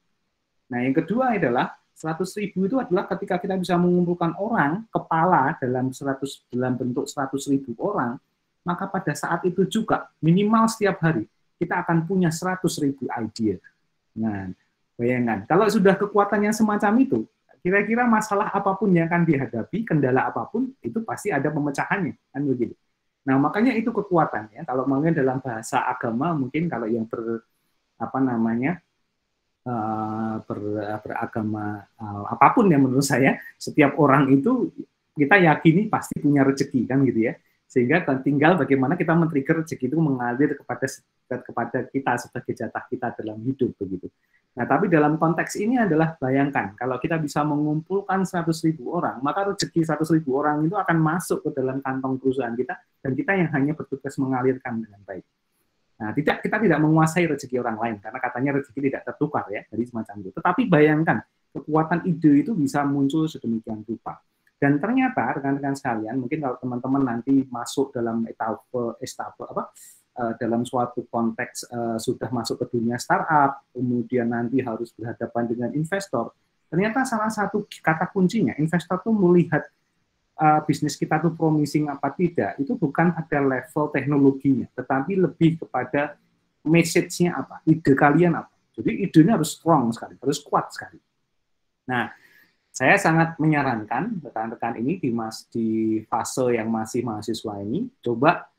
Nah, yang kedua adalah 100.000 itu adalah ketika kita bisa mengumpulkan orang, kepala dalam bentuk 100.000 orang, maka pada saat itu juga minimal setiap hari kita akan punya 100.000 ide. Nah, bayangkan, kalau sudah kekuatannya semacam itu, kira-kira masalah apapun yang akan dihadapi, kendala apapun, itu pasti ada pemecahannya, kan begitu. Nah, makanya itu kekuatan ya. Kalau mungkin dalam bahasa agama, mungkin kalau yang beragama apapun ya, menurut saya, setiap orang itu kita yakini pasti punya rezeki, kan gitu ya. Sehingga tinggal bagaimana kita men-trigger rezeki itu mengalir kepada kita sebagai jatah kita dalam hidup begitu. Nah, tapi dalam konteks ini adalah bayangkan kalau kita bisa mengumpulkan 100.000 orang, maka rezeki 100.000 orang itu akan masuk ke dalam kantong perusahaan kita dan kita yang hanya bertugas mengalirkan dengan baik. Nah, kita tidak menguasai rezeki orang lain karena katanya rezeki tidak tertukar ya, dari semacam itu. Tetapi bayangkan kekuatan ide itu bisa muncul sedemikian rupa. Dan ternyata rekan-rekan sekalian, mungkin kalau teman-teman nanti masuk dalam dalam suatu konteks sudah masuk ke dunia startup, kemudian nanti harus berhadapan dengan investor, ternyata salah satu kata kuncinya, investor tuh melihat bisnis kita tuh promising apa tidak, itu bukan pada level teknologinya, tetapi lebih kepada message-nya apa, ide kalian apa. Jadi idenya harus strong sekali, harus kuat sekali. Nah, saya sangat menyarankan rekan-rekan ini di fase yang masih mahasiswa ini, coba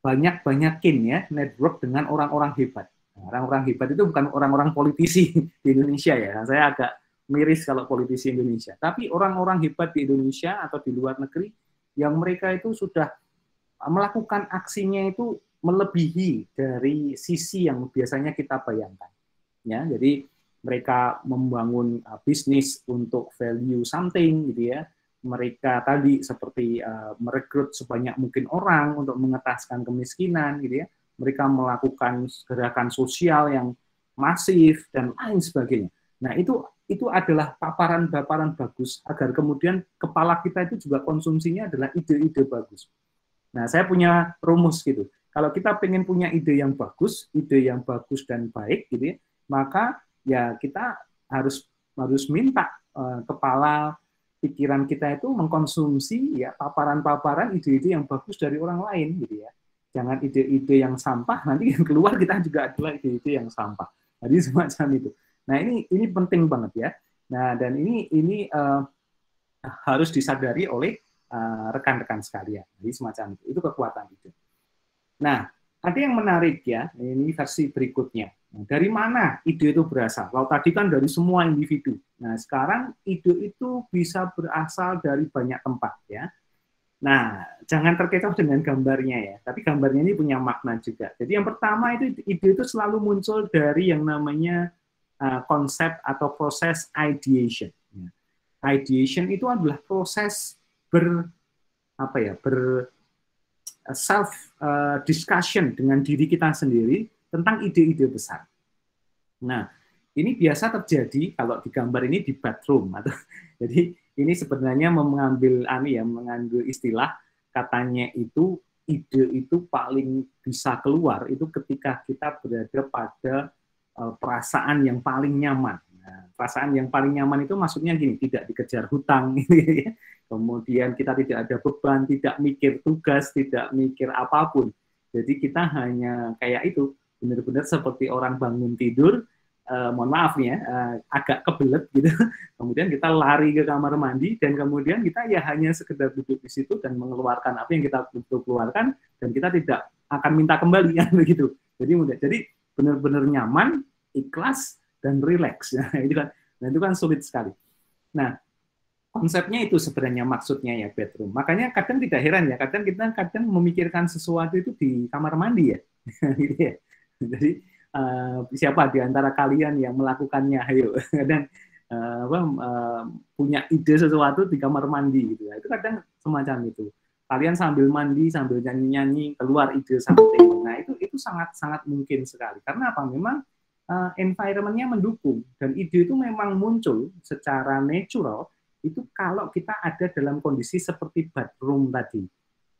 banyak-banyakin ya network dengan orang-orang hebat. Nah, orang-orang hebat itu bukan orang-orang politisi di Indonesia ya, saya agak miris kalau politisi Indonesia. Tapi orang-orang hebat di Indonesia atau di luar negeri yang mereka itu sudah melakukan aksinya itu melebihi dari sisi yang biasanya kita bayangkan. Ya, jadi mereka membangun bisnis untuk value something gitu ya. Mereka tadi seperti merekrut sebanyak mungkin orang untuk mengetaskan kemiskinan gitu ya. Mereka melakukan gerakan sosial yang masif dan lain sebagainya. Nah, itu adalah paparan-paparan bagus agar kemudian kepala kita itu juga konsumsinya adalah ide-ide bagus. Nah, saya punya rumus gitu. Kalau kita pengen punya ide yang bagus dan baik gitu ya, maka ya kita harus minta kepala pikiran kita itu mengkonsumsi ya paparan-paparan ide-ide yang bagus dari orang lain gitu ya. Jangan ide-ide yang sampah, nanti yang keluar kita juga adalah ide-ide yang sampah. Jadi semacam itu. Nah, ini penting banget ya. Nah, dan ini harus disadari oleh rekan-rekan sekalian. Jadi semacam itu kekuatan itu. Nah, ada yang menarik ya, ini versi berikutnya. Nah, dari mana ide itu berasal? Kalau tadi kan dari semua individu. Nah, sekarang ide itu bisa berasal dari banyak tempat ya. Nah, jangan terkecoh dengan gambarnya ya, tapi gambarnya ini punya makna juga. Jadi yang pertama itu ide itu selalu muncul dari yang namanya konsep atau proses ideation. Ideation itu adalah proses self discussion dengan diri kita sendiri tentang ide-ide besar. Nah, ini biasa terjadi kalau di gambar ini di bathroom atau jadi ini sebenarnya mengandung istilah katanya itu ide itu paling bisa keluar itu ketika kita berada pada perasaan yang paling nyaman. Nah, perasaan yang paling nyaman itu maksudnya gini, tidak dikejar hutang, kemudian kita tidak ada beban, tidak mikir tugas, tidak mikir apapun. Jadi kita hanya kayak itu, benar-benar seperti orang bangun tidur, mohon maaf ya, agak kebelet gitu. Kemudian kita lari ke kamar mandi dan kemudian kita ya hanya sekedar duduk di situ dan mengeluarkan apa yang kita butuh keluarkan dan kita tidak akan minta kembali ya begitu. Jadi mudah. Jadi benar-benar nyaman, ikhlas dan rileks. Nah, itu kan sulit sekali. Nah, konsepnya itu sebenarnya maksudnya ya bedroom. Makanya kadang tidak heran ya, kadang kita memikirkan sesuatu itu di kamar mandi ya. Gitu ya. Jadi siapa di antara kalian yang melakukannya? Ayo, kadang punya ide sesuatu di kamar mandi gitu ya. Itu kadang semacam itu. Kalian sambil mandi, sambil nyanyi-nyanyi, keluar ide something. Nah, itu sangat mungkin sekali. Karena apa? Memang environment-nya mendukung dan ide itu memang muncul secara natural itu kalau kita ada dalam kondisi seperti bedroom tadi.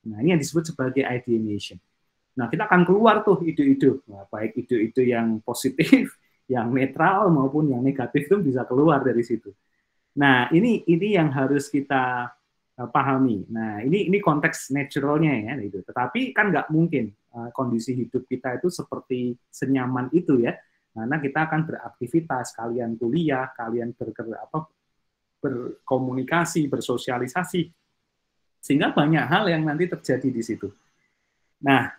Nah, ini yang disebut sebagai ideation. Nah, kita akan keluar tuh ide-ide, baik ide-ide yang positif, yang netral maupun yang negatif itu bisa keluar dari situ. Nah, ini yang harus kita pahami. Nah, ini konteks naturalnya ya itu. Tetapi kan nggak mungkin kondisi hidup kita itu seperti senyaman itu ya. Karena kita akan beraktivitas, kalian kuliah, kalian berkomunikasi, bersosialisasi, sehingga banyak hal yang nanti terjadi di situ. Nah,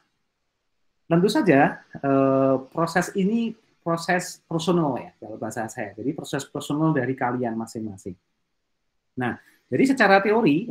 tentu saja proses ini proses personal ya kalau bahasa saya. Jadi proses personal dari kalian masing-masing. Nah, jadi secara teori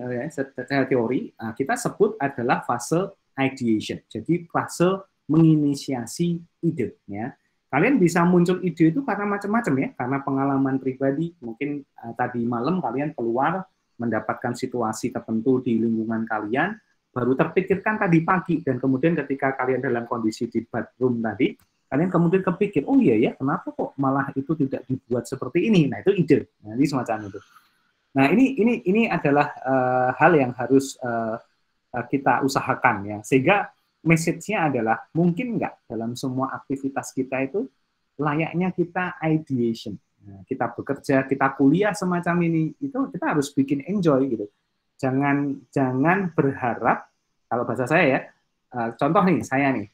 kita sebut adalah fase ideation. Jadi fase menginisiasi ide ya. Kalian bisa muncul ide itu karena macam-macam ya, karena pengalaman pribadi. Mungkin tadi malam kalian keluar mendapatkan situasi tertentu di lingkungan kalian, baru terpikirkan tadi pagi, dan kemudian ketika kalian dalam kondisi di bedroom tadi, kalian kemudian kepikir, oh iya ya, kenapa kok malah itu tidak dibuat seperti ini? Nah, itu ide. Nah, ini semacam itu. Nah, ini adalah hal yang harus kita usahakan ya, sehingga message-nya adalah mungkin nggak dalam semua aktivitas kita itu layaknya kita ideation. Nah, kita bekerja, kita kuliah semacam ini, itu kita harus bikin enjoy gitu. Jangan berharap, kalau bahasa saya ya, contoh nih, saya nih,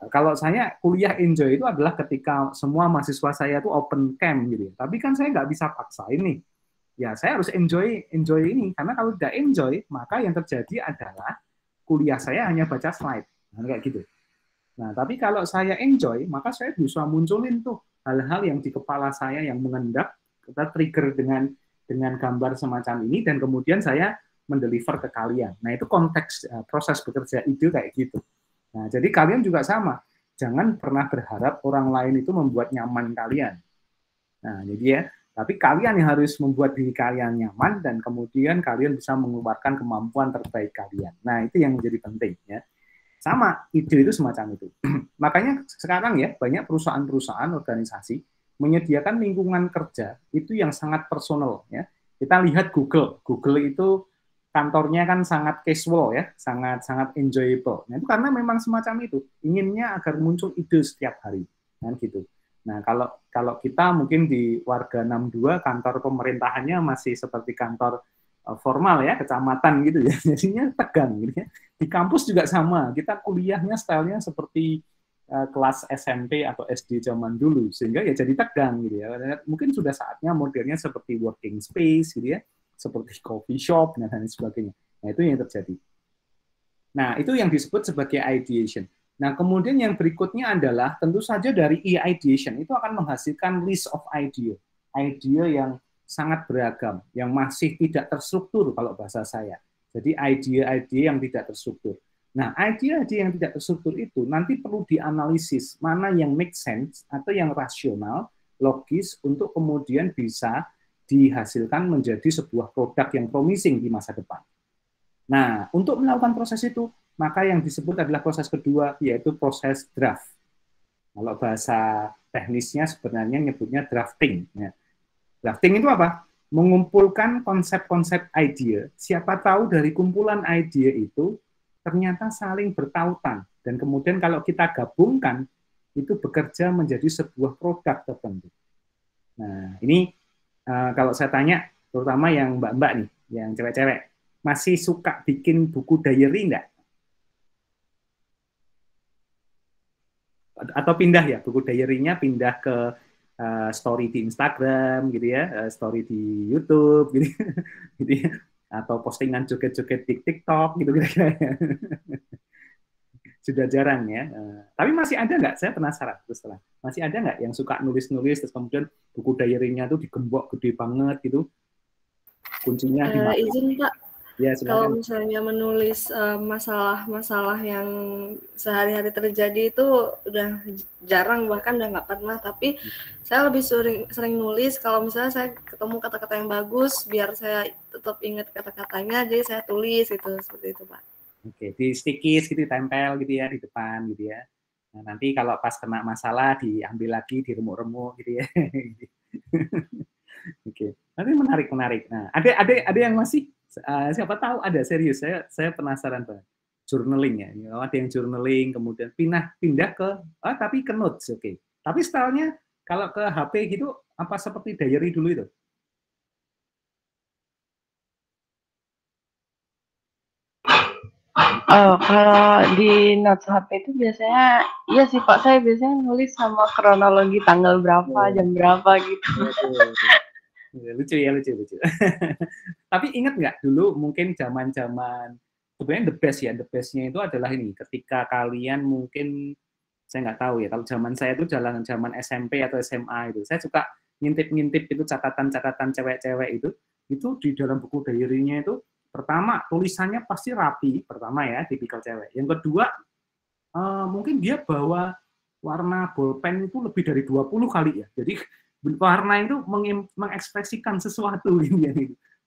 kalau saya kuliah enjoy itu adalah ketika semua mahasiswa saya itu open camp gitu. Tapi kan saya nggak bisa paksain nih. Ya, saya harus enjoy ini, karena kalau tidak enjoy, maka yang terjadi adalah kuliah saya hanya baca slide. Nah, kayak gitu. Nah, tapi kalau saya enjoy, maka saya bisa munculin tuh hal-hal yang di kepala saya yang mengendap, kita trigger dengan gambar semacam ini, dan kemudian saya mendeliver ke kalian. Nah, itu konteks proses bekerja ide kayak gitu. Nah, jadi kalian juga sama. Jangan pernah berharap orang lain itu membuat nyaman kalian. Nah, jadi ya, tapi kalian yang harus membuat diri kalian nyaman, dan kemudian kalian bisa mengeluarkan kemampuan terbaik kalian. Nah, itu yang menjadi penting ya. Sama, ide itu semacam itu. Makanya sekarang ya, banyak perusahaan-perusahaan, organisasi menyediakan lingkungan kerja itu yang sangat personal ya. Kita lihat Google itu kantornya kan sangat casual ya, sangat enjoyable. Nah, itu karena memang semacam itu, inginnya agar muncul ide setiap hari kan gitu. Nah, kalau kita mungkin di Warga 62 kantor pemerintahannya masih seperti kantor formal ya, kecamatan gitu ya, jadinya tegang gitu ya. Di kampus juga sama, kita kuliahnya stylenya seperti kelas SMP atau SD zaman dulu, sehingga ya jadi tegang gitu ya. Mungkin sudah saatnya modelnya seperti working space gitu ya, seperti coffee shop dan sebagainya. Nah, itu yang terjadi. Nah, itu yang disebut sebagai ideation. Nah, kemudian yang berikutnya adalah tentu saja dari ideation itu akan menghasilkan list of idea yang sangat beragam, yang masih tidak terstruktur kalau bahasa saya. Jadi ide-ide yang tidak terstruktur. Nah, ide-ide yang tidak terstruktur itu nanti perlu dianalisis mana yang make sense atau yang rasional, logis untuk kemudian bisa dihasilkan menjadi sebuah produk yang promising di masa depan. Nah, untuk melakukan proses itu, maka yang disebut adalah proses kedua, yaitu proses draft. Kalau bahasa teknisnya sebenarnya nyebutnya drafting. Ya. Drafting itu apa? Mengumpulkan konsep-konsep ide. Siapa tahu dari kumpulan ide itu ternyata saling bertautan. Dan kemudian kalau kita gabungkan, itu bekerja menjadi sebuah produk tertentu. Nah, ini kalau saya tanya, terutama yang mbak-mbak nih, yang cewek-cewek, masih suka bikin buku diary enggak? Atau pindah ya, buku diary-nya pindah ke story di Instagram gitu ya, story di YouTube gitu, gitu ya, atau postingan joget-joget di TikTok gitu kira-kira. Sudah jarang ya. Tapi masih ada nggak? Saya penasaran terus terang. Masih ada nggak yang suka nulis-nulis terus kemudian buku diary-nya tuh digembok gede banget gitu? kuncinya di mana? Izin Pak, Ya, kalau silakan. misalnya menulis masalah-masalah yang sehari-hari terjadi itu udah jarang, bahkan udah nggak pernah. Tapi saya lebih sering nulis kalau misalnya saya ketemu kata-kata yang bagus, biar saya tetap ingat kata-katanya, jadi saya tulis gitu, seperti itu Pak. Oke, di stikis gitu, tempel gitu ya di depan gitu ya. Nah, nanti kalau pas kena masalah diambil lagi, diremuk-remuk gitu ya. Oke, nanti menarik. Nah, ada yang masih siapa tahu ada serius. Saya penasaran banget. Journaling ya. Ada yang journaling, kemudian pindah ke tapi ke notes, oke. Tapi stylenya kalau ke HP gitu apa seperti diary dulu itu? Kalau di notes HP itu biasanya, iya sih Pak, saya biasanya nulis sama kronologi tanggal berapa, jam berapa gitu. Lucu ya, lucu. Tapi ingat nggak dulu mungkin zaman-zaman, sebenarnya the bestnya itu adalah ini, ketika kalian mungkin, saya nggak tahu ya, kalau zaman saya itu zaman SMP atau SMA itu, saya suka ngintip-ngintip itu catatan-catatan cewek-cewek itu di dalam buku diary-nya itu, pertama tulisannya pasti rapi, pertama ya, tipikal cewek. Yang kedua, mungkin dia bawa warna bolpen itu lebih dari 20 kali ya, jadi warna itu mengekspresikan sesuatu gitu ya.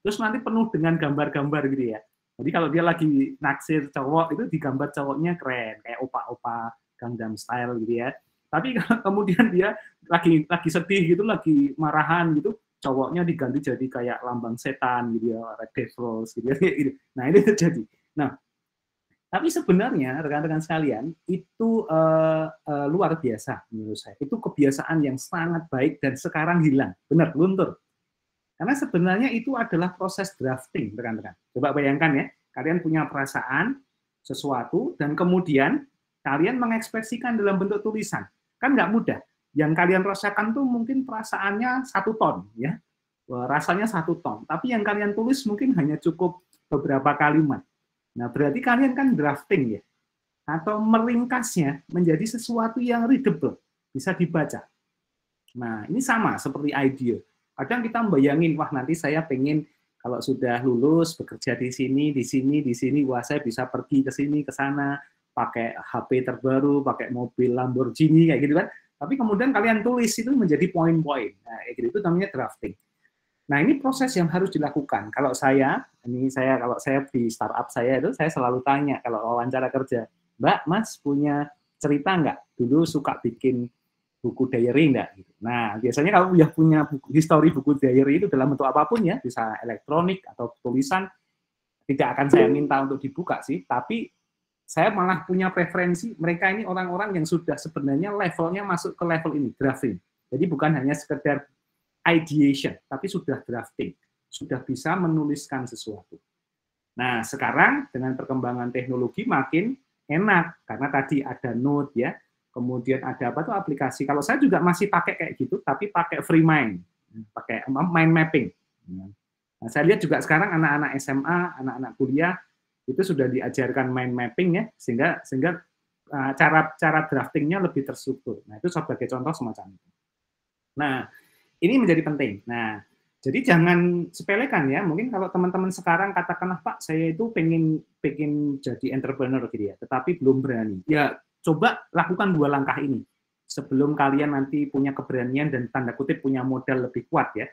Terus nanti penuh dengan gambar-gambar gitu ya. Jadi kalau dia lagi naksir cowok itu digambar cowoknya keren, kayak opa-opa Gangnam Style gitu ya. Tapi kalau kemudian dia lagi sedih gitu, lagi marahan gitu, cowoknya diganti jadi kayak lambang setan gitu ya, Red Devils gitu ya. Nah, ini terjadi. Nah, tapi sebenarnya rekan-rekan sekalian itu luar biasa menurut saya. Itu kebiasaan yang sangat baik dan sekarang hilang. Benar, luntur. Karena sebenarnya itu adalah proses drafting, rekan-rekan. Coba bayangkan ya, kalian punya perasaan sesuatu dan kemudian kalian mengekspresikan dalam bentuk tulisan. Kan nggak mudah. Yang kalian rasakan tuh mungkin perasaannya 1 ton, ya. Rasanya 1 ton. Tapi yang kalian tulis mungkin hanya cukup beberapa kalimat. Nah, berarti kalian kan drafting ya, atau meringkasnya menjadi sesuatu yang readable, bisa dibaca. Nah, ini sama seperti idea. Kadang kita membayangin, wah nanti saya pengen kalau sudah lulus bekerja di sini, wah saya bisa pergi ke sini, ke sana, pakai HP terbaru, pakai mobil Lamborghini kayak gitu kan. Tapi kemudian kalian tulis itu menjadi poin-poin. Nah, kayak gitu, itu namanya drafting. Nah, ini proses yang harus dilakukan. Kalau saya di startup saya itu, saya selalu tanya kalau wawancara kerja, Mbak, Mas punya cerita nggak? Dulu suka bikin buku diary nggak? Nah, biasanya kalau ya punya history buku diary itu dalam bentuk apapun ya, bisa elektronik atau tulisan, tidak akan saya minta untuk dibuka sih, tapi saya malah punya preferensi, mereka ini orang-orang yang sudah sebenarnya levelnya masuk ke level ini, drafting. Jadi bukan hanya sekedar ideation, tapi sudah drafting, sudah bisa menuliskan sesuatu. Nah, sekarang dengan perkembangan teknologi makin enak, karena tadi ada note ya, kemudian ada apa tuh aplikasi. Kalau saya juga masih pakai kayak gitu, tapi pakai free mind, pakai mind mapping. Nah, saya lihat juga sekarang anak-anak SMA, anak-anak kuliah itu sudah diajarkan mind mapping ya, sehingga cara draftingnya lebih terstruktur. Nah, itu sebagai contoh semacam itu. Nah, ini menjadi penting. Nah, jadi jangan sepelekan ya. Mungkin kalau teman-teman sekarang katakanlah, Pak, saya itu pengen jadi entrepreneur gitu ya, tetapi belum berani. Ya, coba lakukan 2 langkah ini. Sebelum kalian nanti punya keberanian dan tanda kutip punya modal lebih kuat ya.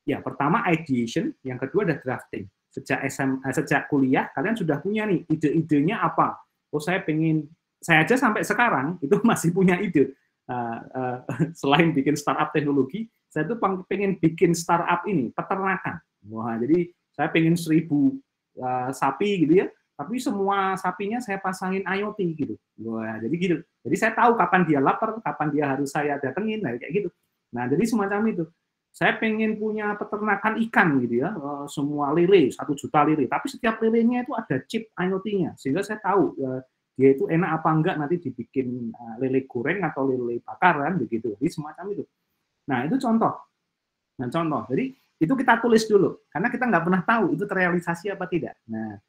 Ya, pertama ideation, yang kedua ada drafting. Sejak kuliah kalian sudah punya nih ide-idenya apa. Oh, saya aja sampai sekarang itu masih punya ide. Selain bikin startup teknologi, saya tuh pengen bikin startup ini peternakan. Wah, jadi saya pengen 1000 sapi gitu ya, tapi semua sapinya saya pasangin IoT gitu. Wah, jadi gitu. Jadi saya tahu kapan dia lapar, kapan dia harus saya datengin, nah kayak gitu. Nah, jadi semacam itu. Saya pengen punya peternakan ikan gitu ya, semua lele, 1 juta lele, tapi setiap lelenya itu ada chip IoT-nya, sehingga saya tahu dia itu enak apa enggak nanti dibikin lele goreng atau lele bakar kan begitu. Jadi semacam itu. Nah, itu contoh. Nah, contoh. Jadi itu kita tulis dulu karena kita nggak pernah tahu itu terrealisasi apa tidak. Nah,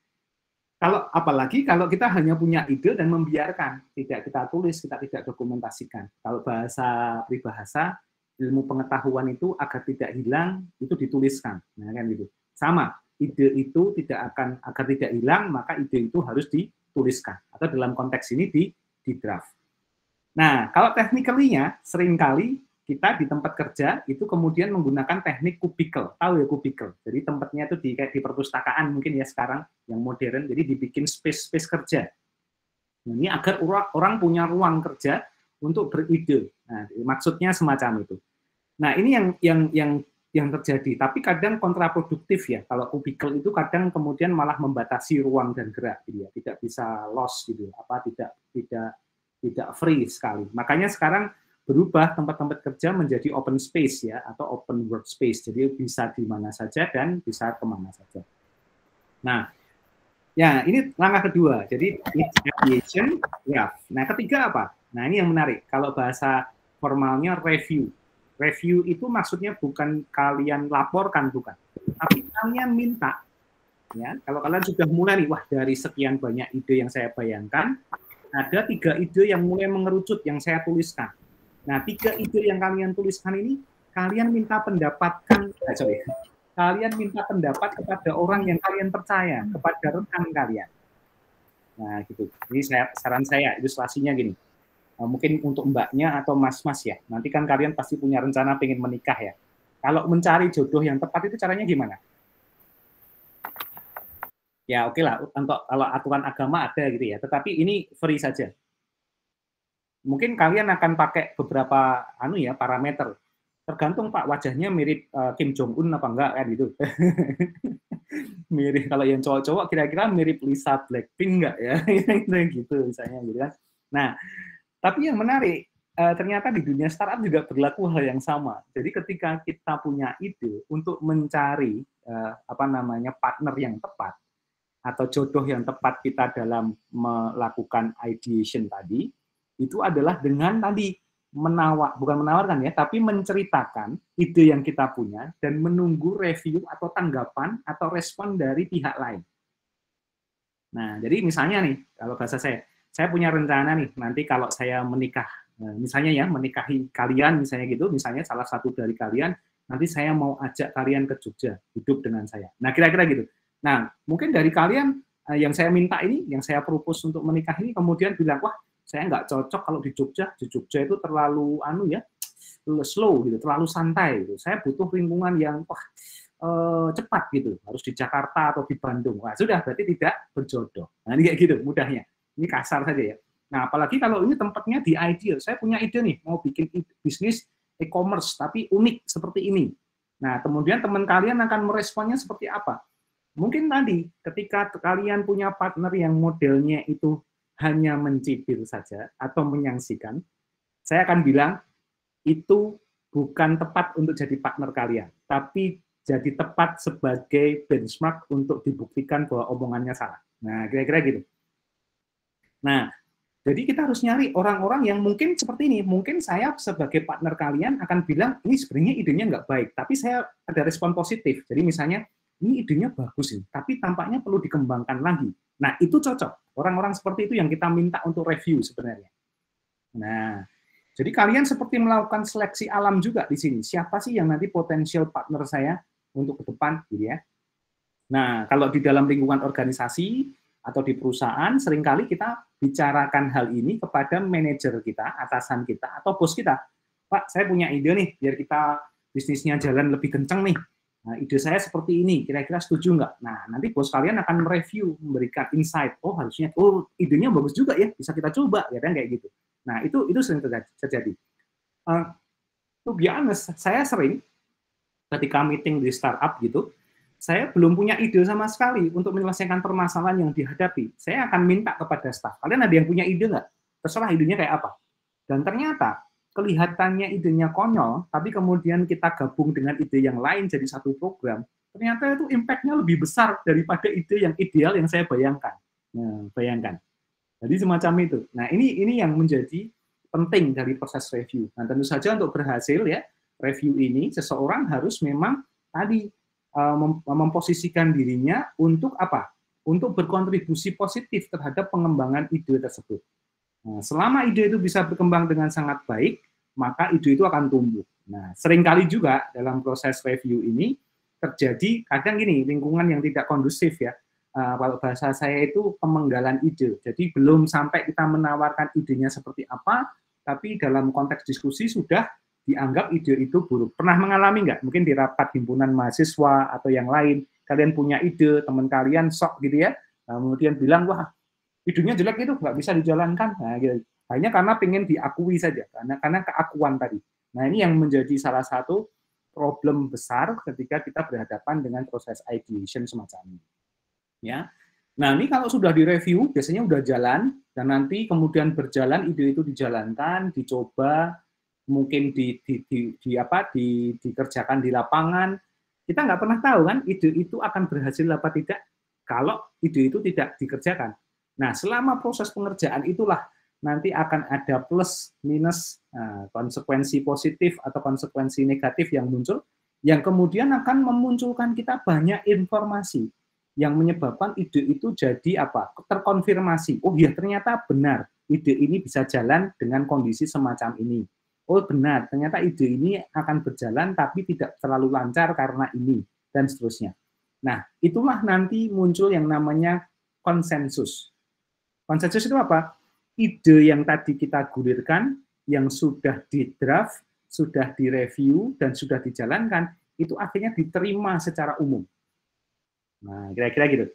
apalagi kalau kita hanya punya ide dan membiarkan, tidak kita tulis, kita tidak dokumentasikan. Kalau bahasa peribahasa, ilmu pengetahuan itu agar tidak hilang itu dituliskan. Nah, kan gitu. sama, ide itu tidak akan, agar tidak hilang, maka ide itu harus dituliskan, atau dalam konteks ini di draft. Nah, kalau technically-nya, seringkali kita di tempat kerja itu kemudian menggunakan teknik kubikel. Tahu ya kubikel? Jadi tempatnya itu kayak di perpustakaan mungkin ya sekarang yang modern, jadi dibikin space kerja. Nah, ini agar orang punya ruang kerja untuk beride. Nah, maksudnya semacam itu. Nah, ini yang terjadi. Tapi kadang kontraproduktif ya. Kalau kubikel itu kadang kemudian malah membatasi ruang dan gerak, gitu ya. Tidak bisa loss gitu. Tidak free sekali. Makanya sekarang berubah tempat-tempat kerja menjadi open space ya, atau open workspace. Jadi bisa di mana saja dan bisa kemana saja. Nah, ya ini langkah kedua. Jadi ideation, ya. Nah, ketiga apa? Nah, ini yang menarik. Kalau bahasa formalnya review. Review itu maksudnya bukan kalian laporkan, bukan. Tapi kalian minta. Ya, kalau kalian sudah mulai nih, wah dari sekian banyak ide yang saya bayangkan, ada 3 ide yang mulai mengerucut yang saya tuliskan. Nah, 3 ide yang kalian tuliskan ini, kalian minta pendapat kepada orang yang kalian percaya, kepada rekan kalian. Nah, gitu. Ini saran saya, ilustrasinya gini. Mungkin untuk mbaknya atau mas-mas ya, nanti kan kalian pasti punya rencana pengen menikah ya. Kalau mencari jodoh yang tepat itu caranya gimana? Ya oke lah, untuk kalau aturan agama ada gitu ya, tetapi ini free saja. Mungkin kalian akan pakai beberapa parameter. Tergantung Pak, wajahnya mirip Kim Jong Un apa enggak kan gitu. Mirip, kalau yang cowok-cowok kira-kira mirip Lisa Blackpink enggak ya? Gitu misalnya gitu kan. Nah, tapi yang menarik ternyata di dunia startup juga berlaku hal yang sama. Jadi ketika kita punya ide untuk mencari partner yang tepat atau jodoh yang tepat kita dalam melakukan ideation tadi, itu adalah dengan tadi bukan menawarkan ya, tapi menceritakan ide yang kita punya dan menunggu review atau tanggapan atau respon dari pihak lain. Nah, jadi misalnya nih, kalau bahasa saya punya rencana nih, nanti kalau saya menikah, misalnya ya, menikahi kalian misalnya gitu, misalnya salah satu dari kalian, nanti saya mau ajak kalian ke Jogja, hidup dengan saya. Nah, kira-kira gitu. Nah, mungkin dari kalian yang saya minta ini, yang saya propose untuk menikah ini, kemudian bilang, wah, saya nggak cocok kalau di Jogja itu terlalu slow gitu, terlalu santai gitu. Saya butuh lingkungan yang cepat gitu, harus di Jakarta atau di Bandung. Wah, sudah berarti tidak berjodoh. Nah, ini kayak gitu mudahnya. Ini kasar saja ya. Nah, apalagi kalau ini tempatnya di ideal. Saya punya ide nih, mau bikin bisnis e-commerce tapi unik seperti ini. Nah, kemudian teman kalian akan meresponnya seperti apa? Mungkin tadi ketika kalian punya partner yang modelnya itu hanya mencibir saja atau menyaksikan, saya akan bilang itu bukan tepat untuk jadi partner kalian, tapi jadi tepat sebagai benchmark untuk dibuktikan bahwa omongannya salah. Nah, kira-kira gitu. Nah, jadi kita harus nyari orang-orang yang mungkin seperti ini. Mungkin saya sebagai partner kalian akan bilang, ini sebenarnya idenya nggak baik, tapi saya ada respon positif. Jadi misalnya, ini idenya bagus ini, tapi tampaknya perlu dikembangkan lagi. Nah, itu cocok. Orang-orang seperti itu yang kita minta untuk review sebenarnya. Nah, jadi kalian seperti melakukan seleksi alam juga di sini. Siapa sih yang nanti potensial partner saya untuk ke depan, gitu ya. Nah, kalau di dalam lingkungan organisasi atau di perusahaan, seringkali kita bicarakan hal ini kepada manajer kita, atasan kita, atau bos kita. Pak, saya punya ide nih, biar kita bisnisnya jalan lebih kenceng nih. Nah, ide saya seperti ini, kira-kira setuju nggak? Nah, nanti bos kalian akan mereview, memberikan insight. Oh, harusnya, idenya bagus juga ya, bisa kita coba, ya kan kayak gitu. Nah, itu sering terjadi. To be honest, saya sering ketika meeting di startup gitu, saya belum punya ide sama sekali untuk menyelesaikan permasalahan yang dihadapi. Saya akan minta kepada staff, kalian ada yang punya ide nggak? Terserah idenya kayak apa. Dan ternyata, kelihatannya idenya konyol, tapi kemudian kita gabung dengan ide yang lain jadi satu program, ternyata itu impact-nya lebih besar daripada ide yang ideal yang saya bayangkan. Nah, bayangkan. Jadi semacam itu. Nah, ini yang menjadi penting dari proses review. Nah, tentu saja untuk berhasil ya, review ini seseorang harus memang tadi memposisikan dirinya untuk apa? Untuk berkontribusi positif terhadap pengembangan ide tersebut. Nah, selama ide itu bisa berkembang dengan sangat baik, maka ide itu akan tumbuh. Nah, seringkali juga dalam proses review ini, terjadi kadang gini, lingkungan yang tidak kondusif ya. Kalau bahasa saya itu pemenggalan ide. Jadi belum sampai kita menawarkan idenya seperti apa, tapi dalam konteks diskusi sudah dianggap ide itu buruk. Pernah mengalami nggak? Mungkin di rapat himpunan mahasiswa atau yang lain, kalian punya ide, teman kalian sok gitu ya, kemudian bilang, wah idenya jelek itu, nggak bisa dijalankan. Nah, gitu. Hanya karena pengen diakui saja, karena keakuan tadi. Nah, ini yang menjadi salah satu problem besar ketika kita berhadapan dengan proses ideation semacam ini. Ya. Nah, ini kalau sudah direview, biasanya udah jalan, dan nanti kemudian berjalan, ide itu dijalankan, dicoba, mungkin dikerjakan di lapangan. Kita nggak pernah tahu kan, ide itu akan berhasil apa tidak kalau ide itu tidak dikerjakan. Nah, selama proses pengerjaan itulah nanti akan ada plus minus konsekuensi positif atau konsekuensi negatif yang muncul, yang kemudian akan memunculkan kita banyak informasi yang menyebabkan ide itu jadi apa? Terkonfirmasi. Oh ya, ternyata benar ide ini bisa jalan dengan kondisi semacam ini. Oh benar, ternyata ide ini akan berjalan tapi tidak terlalu lancar karena ini, dan seterusnya. Nah, itulah nanti muncul yang namanya konsensus. Konsensus itu apa? Ide yang tadi kita gulirkan, yang sudah di-draft, sudah direview, dan sudah dijalankan, itu akhirnya diterima secara umum. Nah, kira-kira gitu.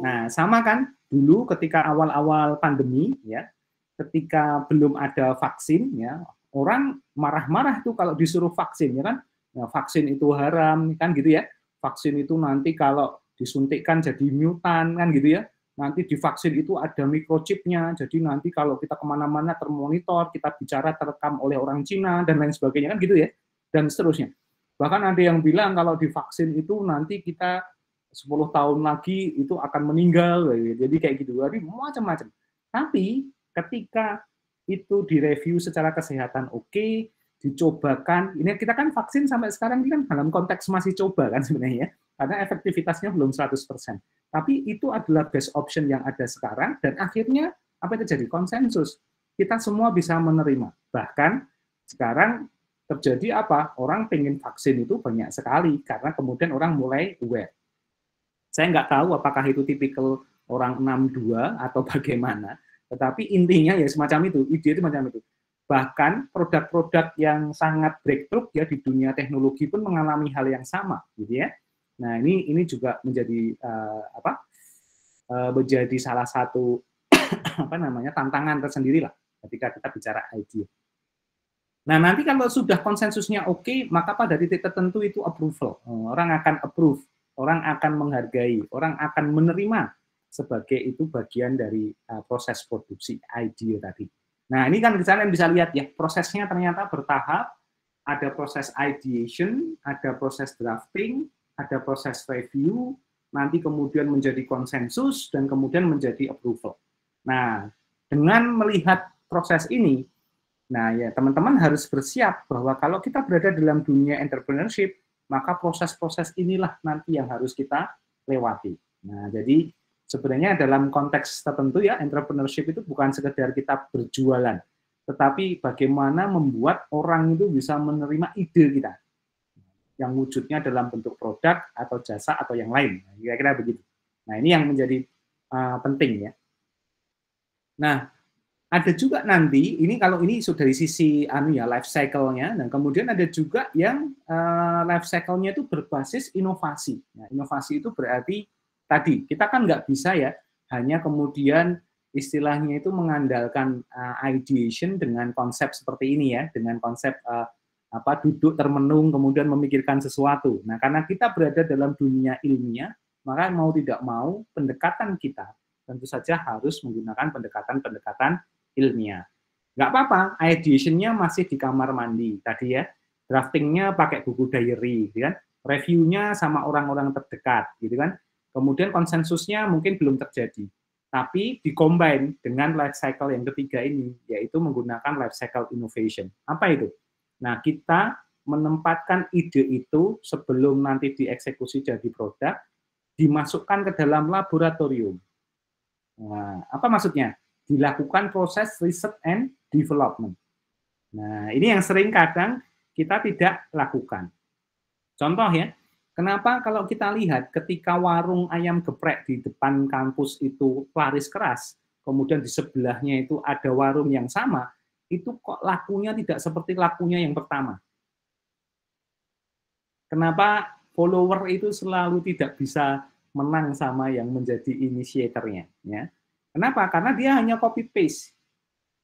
Nah, sama kan dulu ketika awal-awal pandemi, ya, ketika belum ada vaksin, ya, orang marah-marah tuh kalau disuruh vaksin, ya kan? Nah, vaksin itu haram, kan gitu ya? Vaksin itu nanti kalau disuntikkan jadi mutan, kan gitu ya? Nanti di vaksin itu ada microchipnya, jadi nanti kalau kita kemana-mana termonitor, kita bicara terekam oleh orang Cina dan lain sebagainya, kan gitu ya? Dan seterusnya. Bahkan ada yang bilang kalau di vaksin itu nanti kita 10 tahun lagi itu akan meninggal, jadi kayak gitu, jadi macam-macam. Tapi ketika itu direview secara kesehatan oke, dicobakan, ini kita kan vaksin sampai sekarang ini kan dalam konteks masih coba kan sebenarnya ya, karena efektivitasnya belum 100%. Tapi itu adalah best option yang ada sekarang, dan akhirnya apa yang terjadi? Konsensus. Kita semua bisa menerima. Bahkan sekarang terjadi apa? Orang pengen vaksin itu banyak sekali, karena kemudian orang mulai aware. Saya nggak tahu apakah itu tipikal orang 62 atau bagaimana, tetapi intinya ya semacam itu, ide itu semacam itu. Bahkan produk-produk yang sangat breakthrough ya di dunia teknologi pun mengalami hal yang sama, gitu ya. Nah ini juga menjadi menjadi salah satu tantangan tersendiri lah ketika kita bicara ide. Nah nanti kalau sudah konsensusnya oke, maka pada titik tertentu itu approval, orang akan approve, orang akan menghargai, orang akan menerima sebagai itu bagian dari proses produksi ide tadi. Nah ini kan kalian bisa lihat ya, prosesnya ternyata bertahap, ada proses ideation, ada proses drafting, ada proses review, nanti kemudian menjadi konsensus, dan kemudian menjadi approval. Nah, dengan melihat proses ini, nah ya teman-teman harus bersiap bahwa kalau kita berada dalam dunia entrepreneurship, maka proses-proses inilah nanti yang harus kita lewati. Nah, jadi sebenarnya dalam konteks tertentu ya, entrepreneurship itu bukan sekedar kita berjualan, tetapi bagaimana membuat orang itu bisa menerima ide kita, yang wujudnya dalam bentuk produk atau jasa atau yang lain, kira-kira begitu. Nah ini yang menjadi penting ya. Nah ada juga nanti ini kalau ini sudah dari sisi life cycle-nya, dan kemudian ada juga yang life cycle-nya itu berbasis inovasi. Nah, inovasi itu berarti tadi kita kan nggak bisa ya hanya kemudian istilahnya itu mengandalkan ideation dengan konsep seperti ini ya, dengan konsep duduk termenung kemudian memikirkan sesuatu. Nah, karena kita berada dalam dunia ilmiah, maka mau tidak mau pendekatan kita tentu saja harus menggunakan pendekatan-pendekatan ilmiah. Nggak apa-apa, ideation-nya masih di kamar mandi tadi ya, drafting-nya pakai buku diary, gitu kan? Review-nya sama orang-orang terdekat, gitu kan? Kemudian konsensusnya mungkin belum terjadi, tapi di-combine dengan life cycle yang ketiga ini, yaitu menggunakan life cycle innovation. Apa itu? Nah, kita menempatkan ide itu sebelum nanti dieksekusi jadi produk, dimasukkan ke dalam laboratorium. Nah, apa maksudnya? Dilakukan proses research and development. Nah, ini yang sering kadang kita tidak lakukan. Contoh ya, Kenapa kalau kita lihat ketika warung ayam geprek di depan kampus itu laris keras, kemudian di sebelahnya itu ada warung yang sama, itu kok lakunya tidak seperti lakunya yang pertama? Kenapa follower itu selalu tidak bisa menang sama yang menjadi inisiatornya? Ya. Kenapa? Karena dia hanya copy paste,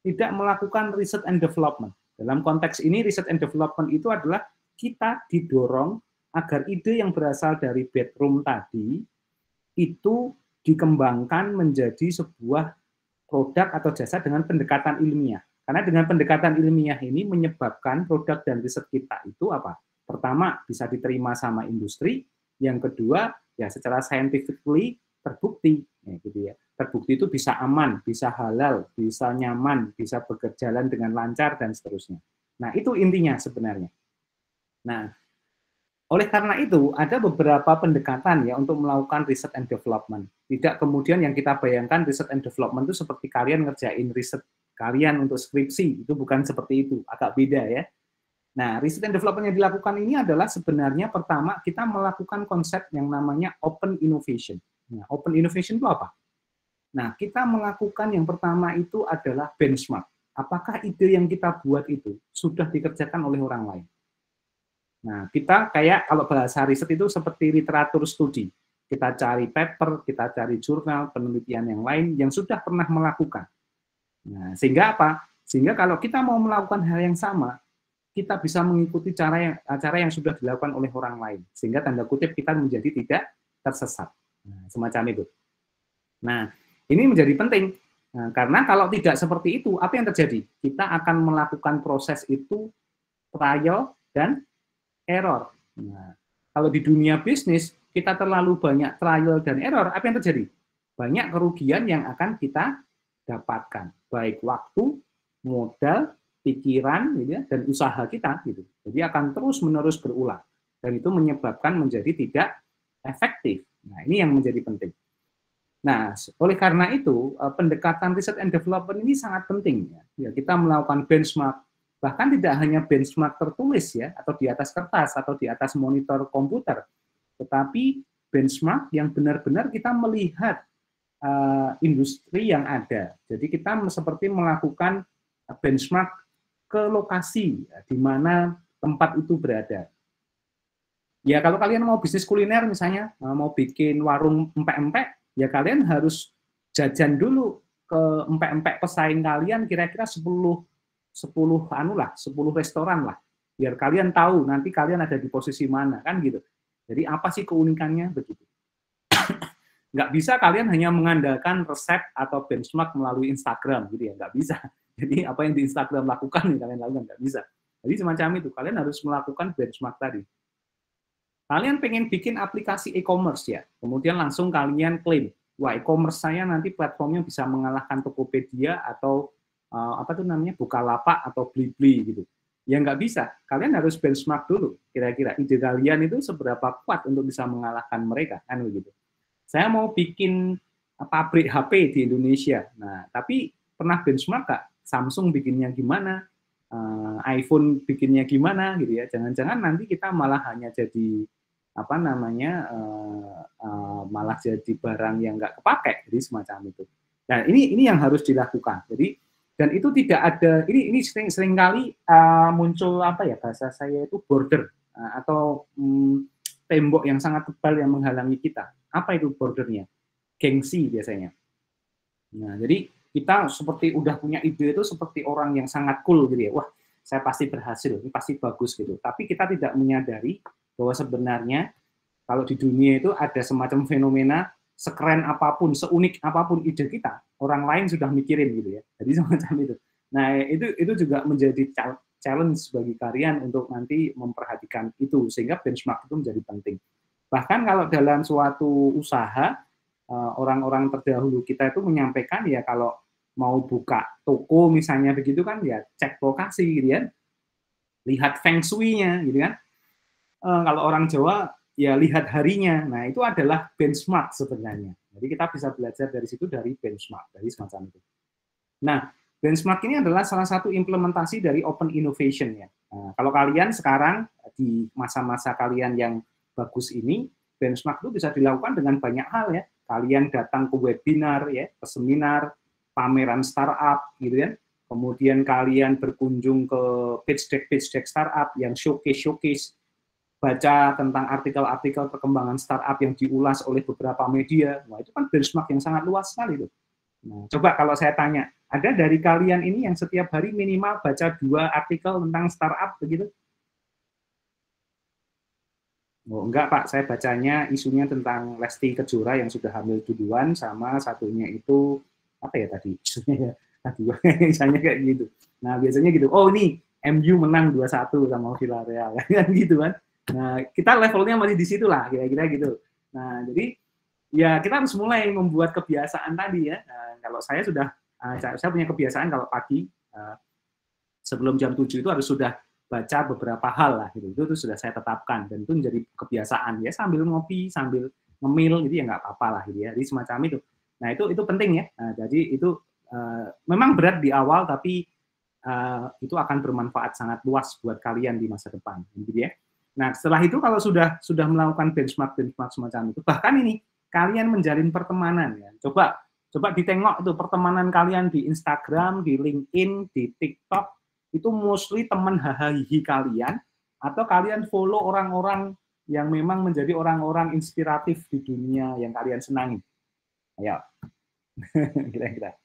tidak melakukan research and development. Dalam konteks ini research and development itu adalah kita didorong agar ide yang berasal dari bedroom tadi itu dikembangkan menjadi sebuah produk atau jasa dengan pendekatan ilmiah. Karena dengan pendekatan ilmiah ini menyebabkan produk dan riset kita itu apa? Pertama, bisa diterima sama industri. Yang kedua, ya secara scientifically terbukti. Ya, gitu ya. Terbukti itu bisa aman, bisa halal, bisa nyaman, bisa berjalan dengan lancar, dan seterusnya. Nah, itu intinya sebenarnya. Nah, oleh karena itu, ada beberapa pendekatan ya untuk melakukan riset and development. Tidak kemudian yang kita bayangkan riset and development itu seperti kalian ngerjain riset kalian untuk skripsi, itu bukan seperti itu, agak beda ya. Nah, riset and development yang dilakukan ini adalah sebenarnya pertama kita melakukan konsep yang namanya open innovation. Nah, open innovation itu apa? Nah, kita melakukan yang pertama itu adalah benchmark. Apakah ide yang kita buat itu sudah dikerjakan oleh orang lain? Nah, kita kayak kalau bahasa riset itu seperti literatur studi. Kita cari paper, kita cari jurnal, penelitian yang lain yang sudah pernah melakukan. Nah, sehingga apa? Sehingga kalau kita mau melakukan hal yang sama, kita bisa mengikuti cara yang sudah dilakukan oleh orang lain. Sehingga tanda kutip kita menjadi tidak tersesat. Nah, semacam itu. Nah, ini menjadi penting. Nah, karena kalau tidak seperti itu, apa yang terjadi? Kita akan melakukan proses itu trial dan error. Nah, kalau di dunia bisnis, kita terlalu banyak trial dan error, apa yang terjadi? Banyak kerugian yang akan kita dapatkan. Baik waktu, modal, pikiran, gitu ya, dan usaha kita. Gitu. Jadi akan terus-menerus berulang. Dan itu menyebabkan menjadi tidak efektif. Nah, ini yang menjadi penting. Nah, oleh karena itu, pendekatan research and development ini sangat penting. Ya, kita melakukan benchmark, bahkan tidak hanya benchmark tertulis ya, atau di atas kertas, atau di atas monitor komputer, tetapi benchmark yang benar-benar kita melihat industri yang ada. Jadi kita seperti melakukan benchmark ke lokasi ya, di mana tempat itu berada. Ya kalau kalian mau bisnis kuliner misalnya, mau bikin warung empek-empek, ya kalian harus jajan dulu ke empek-empek pesaing kalian kira-kira 10 restoran lah, biar kalian tahu nanti kalian ada di posisi mana, kan gitu. Jadi apa sih keunikannya begitu? Nggak bisa kalian hanya mengandalkan resep atau benchmark melalui Instagram, gitu ya, nggak bisa. Jadi apa yang di Instagram lakukan, yang kalian lakukan, nggak bisa. Jadi semacam itu, kalian harus melakukan benchmark tadi. Kalian pengen bikin aplikasi e-commerce ya, kemudian langsung kalian klaim, wah e-commerce saya nanti platformnya bisa mengalahkan Tokopedia atau Bukalapak atau Blibli gitu. Ya nggak bisa, kalian harus benchmark dulu, kira-kira ide kalian itu seberapa kuat untuk bisa mengalahkan mereka, kan begitu. Saya mau bikin pabrik HP di Indonesia, nah tapi pernah benchmark nggak? Samsung bikinnya gimana? iPhone bikinnya gimana gitu ya? Jangan-jangan nanti kita malah hanya jadi malah jadi barang yang nggak kepakai, jadi semacam itu. Nah ini yang harus dilakukan. Jadi dan itu tidak ada, ini sering kali muncul bahasa saya itu border atau tembok yang sangat tebal yang menghalangi kita. Apa itu bordernya? Gengsi biasanya. Nah jadi kita seperti udah punya ide itu seperti orang yang sangat cool gitu ya. Wah saya pasti berhasil, ini pasti bagus gitu. Tapi kita tidak menyadari bahwa sebenarnya kalau di dunia itu ada semacam fenomena sekeren apapun, seunik apapun ide kita, orang lain sudah mikirin gitu ya. Jadi semacam itu. Nah, itu juga menjadi challenge bagi kalian untuk nanti memperhatikan itu sehingga benchmark itu menjadi penting. Bahkan kalau dalam suatu usaha, orang-orang terdahulu kita itu menyampaikan ya kalau mau buka toko misalnya begitu kan ya cek lokasi gitu ya. Lihat feng shui-nya gitu kan. Kalau orang Jawa ya lihat harinya. Nah, itu adalah benchmark sebenarnya. Jadi kita bisa belajar dari situ dari benchmark, dari semacam itu. Nah, benchmark ini adalah salah satu implementasi dari open innovation ya. Nah, kalau kalian sekarang di masa-masa kalian yang bagus ini, benchmark itu bisa dilakukan dengan banyak hal ya. Kalian datang ke webinar ya, ke seminar, pameran startup gitu ya. Kemudian kalian berkunjung ke pitch deck startup yang showcase, baca tentang artikel-artikel perkembangan startup yang diulas oleh beberapa media. Wah, itu kan benchmark yang sangat luas sekali tuh. Nah, coba kalau saya tanya, ada dari kalian ini yang setiap hari minimal baca 2 artikel tentang startup begitu? Oh, enggak Pak, saya bacanya isunya tentang Lesti Kejora yang sudah hamil duluan, sama satunya itu apa ya tadi isunya ya, misalnya kayak gitu. Nah biasanya gitu, oh ini MU menang 2-1 sama Villarreal kan gitu kan. Nah kita levelnya masih di situ lah kira-kira gitu. Nah jadi ya kita harus mulai membuat kebiasaan tadi ya. Nah, kalau saya punya kebiasaan kalau pagi sebelum jam 7 itu harus sudah baca beberapa hal lah gitu. Itu sudah saya tetapkan dan itu menjadi kebiasaan ya, sambil ngopi, sambil ngemil gitu ya nggak apa-apa lah gitu ya. Jadi semacam itu. Nah, itu penting ya. Nah, jadi itu memang berat di awal tapi itu akan bermanfaat sangat luas buat kalian di masa depan gitu ya. Nah, setelah itu kalau sudah melakukan benchmark semacam itu, bahkan ini kalian menjalin pertemanan ya. Coba ditengok itu pertemanan kalian di Instagram, di LinkedIn, di TikTok, itu mostly teman hahaha kalian, atau kalian follow orang-orang yang memang menjadi orang-orang inspiratif di dunia yang kalian senangi. Ayo, kira-kira.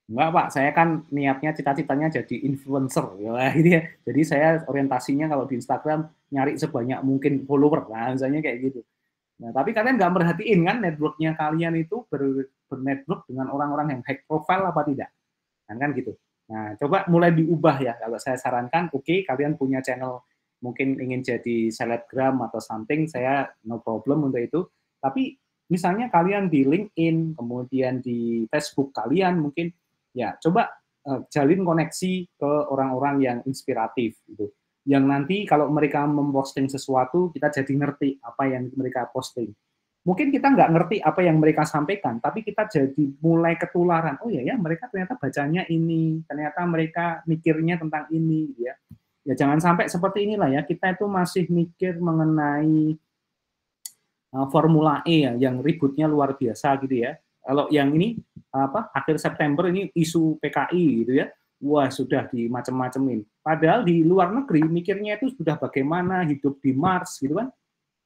Enggak Pak, saya kan niatnya cita-citanya jadi influencer, ya, gitu ya. Jadi saya orientasinya kalau di Instagram nyari sebanyak mungkin follower, nah misalnya kayak gitu. Nah, tapi kalian nggak merhatiin kan networknya kalian itu bernetwork dengan orang-orang yang high profile apa tidak? Kan gitu. Nah, coba mulai diubah ya. Kalau saya sarankan, oke, kalian punya channel mungkin ingin jadi selebgram atau something, saya no problem untuk itu. Tapi misalnya kalian di LinkedIn, kemudian di Facebook kalian mungkin, ya coba jalin koneksi ke orang-orang yang inspiratif gitu. Yang nanti kalau mereka memposting sesuatu, kita jadi ngerti apa yang mereka posting. Mungkin kita nggak ngerti apa yang mereka sampaikan, tapi kita jadi mulai ketularan. Oh ya, mereka ternyata bacanya ini, ternyata mereka mikirnya tentang ini, ya. Ya jangan sampai seperti inilah ya. Kita itu masih mikir mengenai Formula E ya, yang ributnya luar biasa gitu ya. Kalau yang ini akhir September ini isu PKI gitu ya. Wah, sudah dimacem-macemin. Padahal di luar negeri mikirnya itu sudah bagaimana hidup di Mars gitu kan.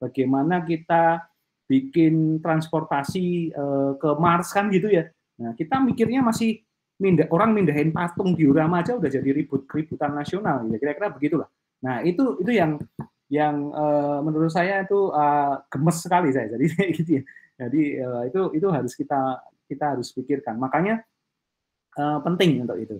Bagaimana kita bikin transportasi ke Mars kan gitu ya. Nah, kita mikirnya masih orang mindahin patung diorama aja udah jadi keributan nasional ya, kira-kira begitulah. Nah, itu yang menurut saya itu gemes sekali saya. Jadi gitu ya. Jadi itu harus kita harus pikirkan. Makanya penting untuk itu.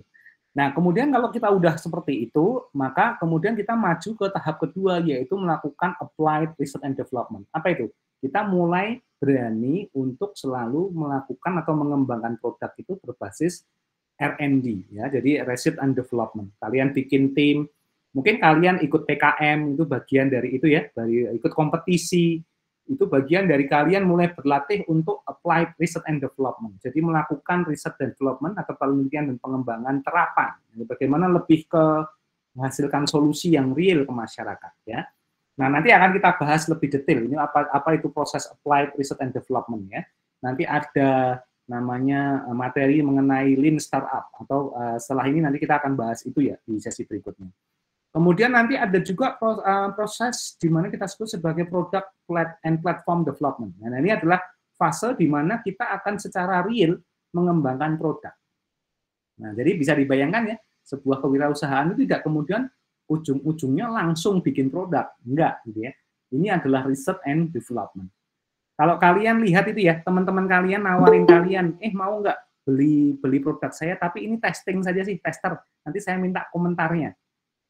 Nah, kemudian kalau kita udah seperti itu, maka kemudian kita maju ke tahap kedua, yaitu melakukan applied research and development. Apa itu? Kita mulai berani untuk selalu melakukan atau mengembangkan produk itu berbasis R&D, ya. Jadi research and development. Kalian bikin tim, mungkin kalian ikut PKM, itu bagian dari itu ya, dari ikut kompetisi, itu bagian dari kalian mulai berlatih untuk applied research and development. Jadi melakukan research and development atau penelitian dan pengembangan terapan. Bagaimana lebih ke menghasilkan solusi yang real ke masyarakat ya. Nah, nanti akan kita bahas lebih detail ini apa itu proses applied research and development ya. Nanti ada namanya materi mengenai lean startup atau setelah ini nanti kita akan bahas itu ya di sesi berikutnya. Kemudian nanti ada juga proses di mana kita sebut sebagai product and platform development. Nah, ini adalah fase di mana kita akan secara real mengembangkan produk. Nah, jadi bisa dibayangkan ya, sebuah kewirausahaan itu tidak kemudian ujung-ujungnya langsung bikin produk. Enggak, gitu ya. Ini adalah research and development. Kalau kalian lihat itu ya, teman-teman kalian nawarin kalian, mau nggak beli produk saya, tapi ini testing saja sih, tester. Nanti saya minta komentarnya.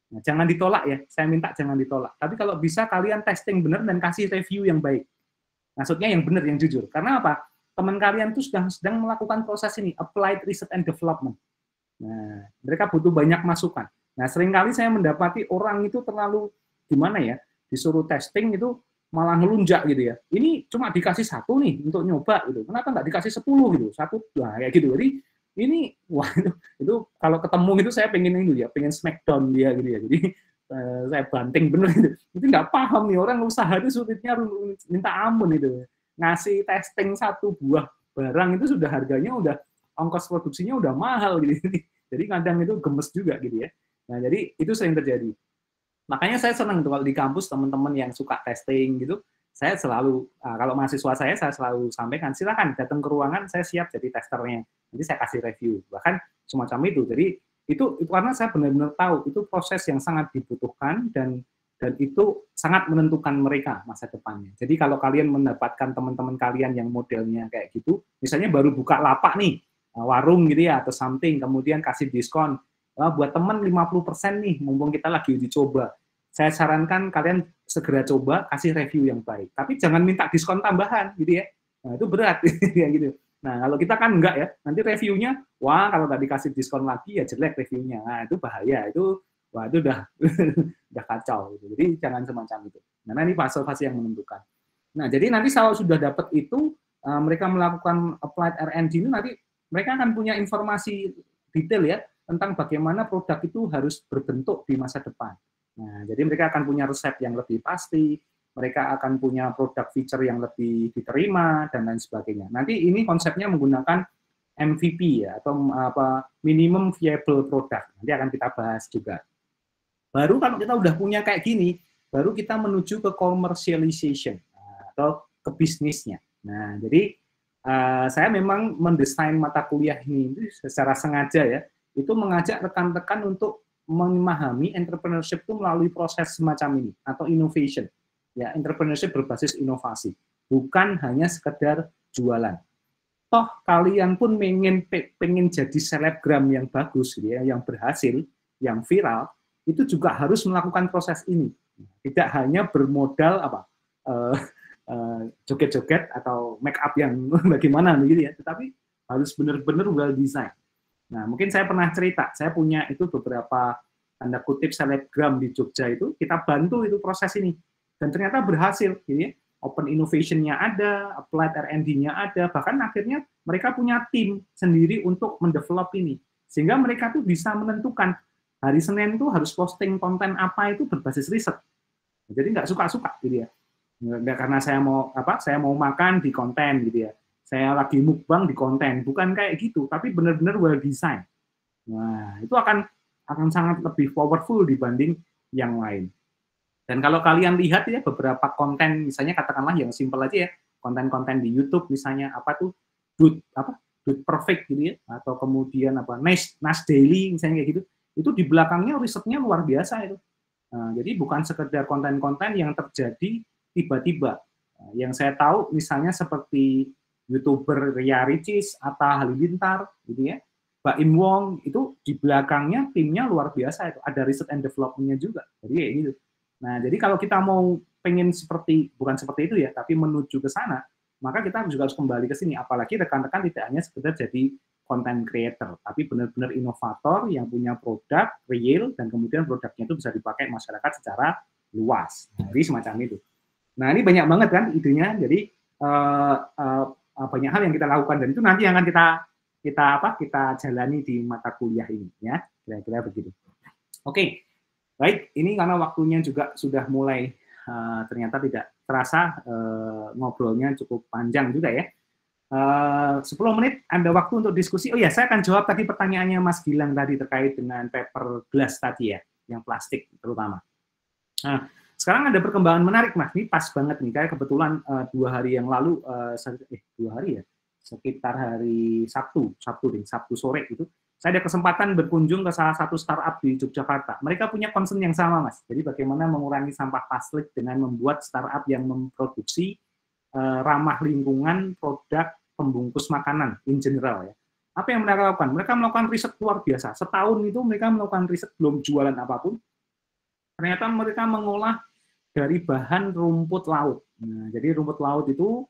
Nah, jangan ditolak ya, saya minta jangan ditolak. Tapi kalau bisa kalian testing benar dan kasih review yang baik. Maksudnya yang benar, yang jujur. Karena apa? Teman kalian tuh sedang melakukan proses ini, applied research and development. Nah, mereka butuh banyak masukan. Nah, seringkali saya mendapati orang itu terlalu gimana ya, disuruh testing itu malah ngelunjak gitu ya. Ini cuma dikasih 1 nih untuk nyoba gitu. Kenapa nggak dikasih 10 gitu? 1 lah kayak gitu. Jadi ini wah itu kalau ketemu itu saya pengen itu ya, pengen smackdown dia gitu ya. Jadi saya banting bener itu nggak paham nih orang usaha itu sulitnya minta ampun itu. Ngasih testing 1 buah barang itu sudah harganya udah ongkos produksinya udah mahal gitu. Jadi kadang itu gemes juga gitu ya. Nah, jadi itu sering terjadi. Makanya saya senang tuh kalau di kampus teman-teman yang suka testing gitu, saya selalu kalau mahasiswa saya selalu sampaikan silakan datang ke ruangan, saya siap jadi testernya. Nanti saya kasih review. Bahkan semacam itu. Jadi itu karena saya benar-benar tahu itu proses yang sangat dibutuhkan dan itu sangat menentukan mereka masa depannya. Jadi kalau kalian mendapatkan teman-teman kalian yang modelnya kayak gitu, misalnya baru buka lapak nih, warung gitu ya, atau something, kemudian kasih diskon, buat teman 50% nih, mumpung kita lagi uji coba. Saya sarankan kalian segera coba, kasih review yang baik. Tapi jangan minta diskon tambahan, gitu ya. Nah, itu berat, ya gitu. Nah, kalau kita kan enggak ya, nanti reviewnya, wah kalau tadi kasih diskon lagi ya jelek reviewnya. Nah, itu bahaya, itu udah udah kacau gitu. Jadi jangan semacam itu. Nah, ini fase-fase yang menentukan. Nah, jadi nanti kalau sudah dapat itu mereka melakukan applied R&D ini nanti mereka akan punya informasi detail ya tentang bagaimana produk itu harus berbentuk di masa depan. Nah, jadi mereka akan punya resep yang lebih pasti, mereka akan punya produk feature yang lebih diterima dan lain sebagainya. Nanti ini konsepnya menggunakan MVP ya atau minimum viable product. Nanti akan kita bahas juga. Baru kalau kita udah punya kayak gini, baru kita menuju ke commercialization atau ke bisnisnya. Nah, jadi saya memang mendesain mata kuliah ini secara sengaja ya, itu mengajak rekan-rekan untuk memahami entrepreneurship itu melalui proses semacam ini atau innovation. Ya, entrepreneurship berbasis inovasi, bukan hanya sekedar jualan. Toh kalian pun pengen jadi selebgram yang bagus gitu ya, yang berhasil, yang viral, itu juga harus melakukan proses ini. Tidak hanya bermodal joget-joget atau make up yang bagaimana gitu ya, tetapi harus benar-benar well design. Nah, mungkin saya pernah cerita, saya punya itu beberapa tanda kutip selebgram di Jogja itu, kita bantu itu proses ini. Dan ternyata berhasil, gitu ya. Open innovation-nya ada, applied R&D-nya ada, bahkan akhirnya mereka punya tim sendiri untuk mendevelop ini. Sehingga mereka tuh bisa menentukan hari Senin tuh harus posting konten apa itu berbasis riset. Jadi nggak suka-suka gitu ya. Nggak karena saya mau makan di konten gitu ya. Saya lagi mukbang di konten, bukan kayak gitu, tapi benar-benar well design. Nah, itu akan sangat lebih powerful dibanding yang lain. Dan kalau kalian lihat ya beberapa konten, misalnya katakanlah yang simple aja ya, konten-konten di YouTube misalnya Dude Perfect gitu ya, atau kemudian Nas Daily misalnya kayak gitu, itu di belakangnya risetnya luar biasa itu. Nah, jadi bukan sekedar konten-konten yang terjadi tiba-tiba. Yang saya tahu misalnya seperti YouTuber Ria Ricis, Atta Halilintar, gitu ya, Mbak Im Wong, itu di belakangnya timnya luar biasa itu, ada research and development-nya juga. Jadi kayak gitu. Nah, jadi kalau kita mau pengen bukan seperti itu ya, tapi menuju ke sana, maka kita juga harus kembali ke sini. Apalagi rekan-rekan tidak hanya sekedar jadi content creator, tapi benar-benar inovator yang punya produk real dan kemudian produknya itu bisa dipakai masyarakat secara luas. Nah, jadi semacam itu. Nah, ini banyak banget kan idenya. Jadi banyak hal yang kita lakukan dan itu nanti yang akan kita jalani di mata kuliah ini ya. Kira-kira begitu. Oke. Baik, ini karena waktunya juga sudah mulai ternyata tidak terasa ngobrolnya cukup panjang juga ya. 10 menit ada waktu untuk diskusi. Oh ya, saya akan jawab tadi pertanyaannya Mas Gilang tadi terkait dengan paper glass tadi ya, yang plastik terutama. Nah, sekarang ada perkembangan menarik Mas, ini pas banget nih, kayak kebetulan 2 hari yang lalu, 2 hari ya, sekitar hari Sabtu sore itu, saya ada kesempatan berkunjung ke salah satu startup di Yogyakarta. Mereka punya concern yang sama Mas, jadi bagaimana mengurangi sampah plastik dengan membuat startup yang memproduksi ramah lingkungan produk pembungkus makanan in general ya. Apa yang mereka lakukan? Mereka melakukan riset luar biasa. Setahun itu mereka melakukan riset belum jualan apapun. Ternyata mereka mengolah dari bahan rumput laut. Nah, jadi rumput laut itu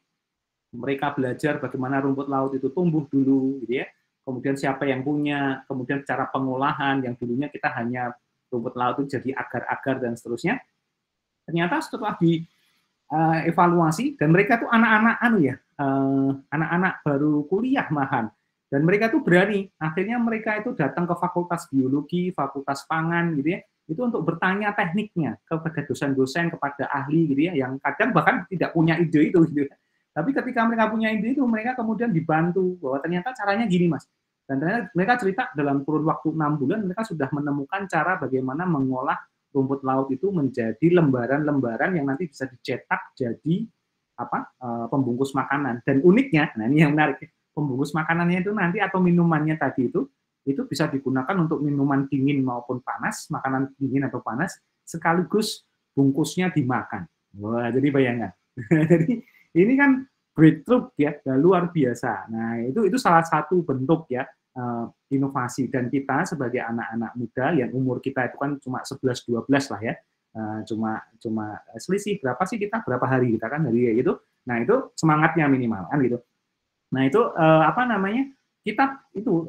mereka belajar bagaimana rumput laut itu tumbuh dulu, gitu ya. Kemudian siapa yang punya, kemudian cara pengolahan yang dulunya kita hanya rumput laut itu jadi agar-agar dan seterusnya. Ternyata setelah evaluasi dan mereka tuh anak-anak baru kuliah malahan dan mereka tuh berani akhirnya mereka itu datang ke fakultas biologi, fakultas pangan gitu ya, itu untuk bertanya tekniknya kepada dosen-dosen, kepada ahli gitu ya, yang kadang bahkan tidak punya ide itu gitu. Tapi ketika mereka punya ide itu, mereka kemudian dibantu bahwa ternyata caranya gini Mas. Dan ternyata mereka cerita dalam kurun waktu 6 bulan mereka sudah menemukan cara bagaimana mengolah rumput laut itu menjadi lembaran-lembaran yang nanti bisa dicetak jadi pembungkus makanan. Dan uniknya, nah ini yang menarik, pembungkus makanannya itu nanti atau minumannya tadi itu bisa digunakan untuk minuman dingin maupun panas, makanan dingin atau panas, sekaligus bungkusnya dimakan. Wah, jadi bayangkan. Jadi ini kan breakthrough ya, luar biasa. Nah, itu salah satu bentuk ya inovasi, dan kita sebagai anak-anak muda yang umur kita itu kan cuma 11-12 lah ya. Cuma selisih berapa sih kita, berapa hari kita kan dari itu. Nah, itu semangatnya minimal kan gitu. Nah, itu kita itu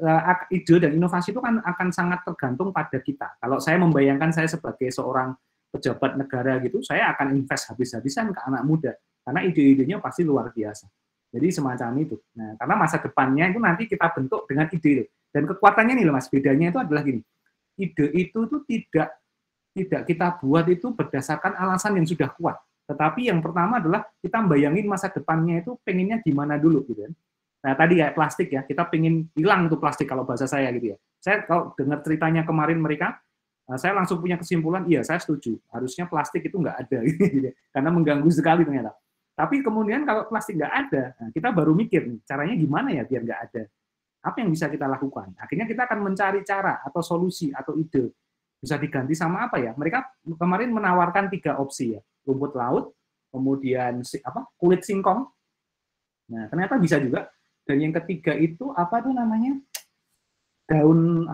ide dan inovasi itu kan akan sangat tergantung pada kita. Kalau saya membayangkan saya sebagai seorang pejabat negara gitu, saya akan invest habis-habisan ke anak muda karena ide-idenya pasti luar biasa. Jadi semacam itu. Nah, karena masa depannya itu nanti kita bentuk dengan ide itu. Dan kekuatannya nih loh Mas, bedanya itu adalah gini. Ide itu tuh tidak kita buat itu berdasarkan alasan yang sudah kuat. Tetapi yang pertama adalah kita bayangin masa depannya itu pengennya gimana dulu gitu kan. Nah, tadi ya plastik ya, kita pengen hilang tuh plastik kalau bahasa saya gitu ya. Saya kalau dengar ceritanya kemarin mereka, saya langsung punya kesimpulan, iya saya setuju, harusnya plastik itu nggak ada, gitu, karena mengganggu sekali ternyata. Tapi kemudian kalau plastik nggak ada, nah kita baru mikir, caranya gimana ya biar nggak ada. Apa yang bisa kita lakukan? Akhirnya kita akan mencari cara atau solusi atau ide. Bisa diganti sama apa ya? Mereka kemarin menawarkan 3 opsi ya, rumput laut, kemudian kulit singkong. Nah, ternyata bisa juga. Dan yang ketiga itu apa tuh namanya, daun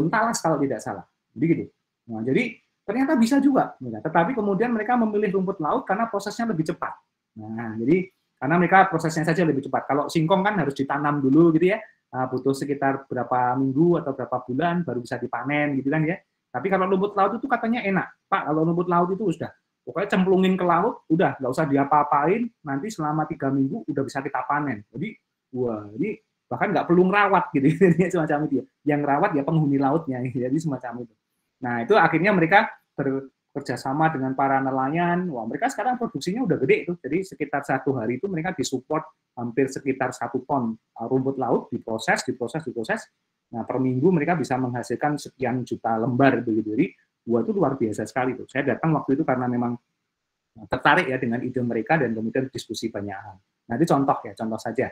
talas kalau tidak salah, jadi gitu. Nah, jadi ternyata bisa juga, tetapi kemudian mereka memilih rumput laut karena prosesnya lebih cepat. Nah, jadi karena mereka prosesnya saja lebih cepat. Kalau singkong kan harus ditanam dulu gitu ya, butuh sekitar berapa minggu atau berapa bulan baru bisa dipanen gitu kan ya. Tapi kalau rumput laut itu katanya enak, Pak. Kalau rumput laut itu sudah pokoknya cemplungin ke laut, udah nggak usah diapa-apain, nanti selama 3 minggu udah bisa kita panen. Jadi wah, jadi bahkan nggak perlu ngerawat gitu, semacam itu. Yang rawat ya penghuni lautnya, jadi semacam itu. Nah, itu akhirnya mereka bekerjasama dengan para nelayan. Wah, mereka sekarang produksinya udah gede tuh. Jadi sekitar 1 hari itu mereka disupport hampir sekitar 1 ton rumput laut diproses. Nah, per minggu mereka bisa menghasilkan sekian juta lembar begitu. Jadi, wah itu luar biasa sekali tuh. Saya datang waktu itu karena memang tertarik ya dengan ide mereka dan kemudian diskusi banyak hal. Nah, itu contoh saja.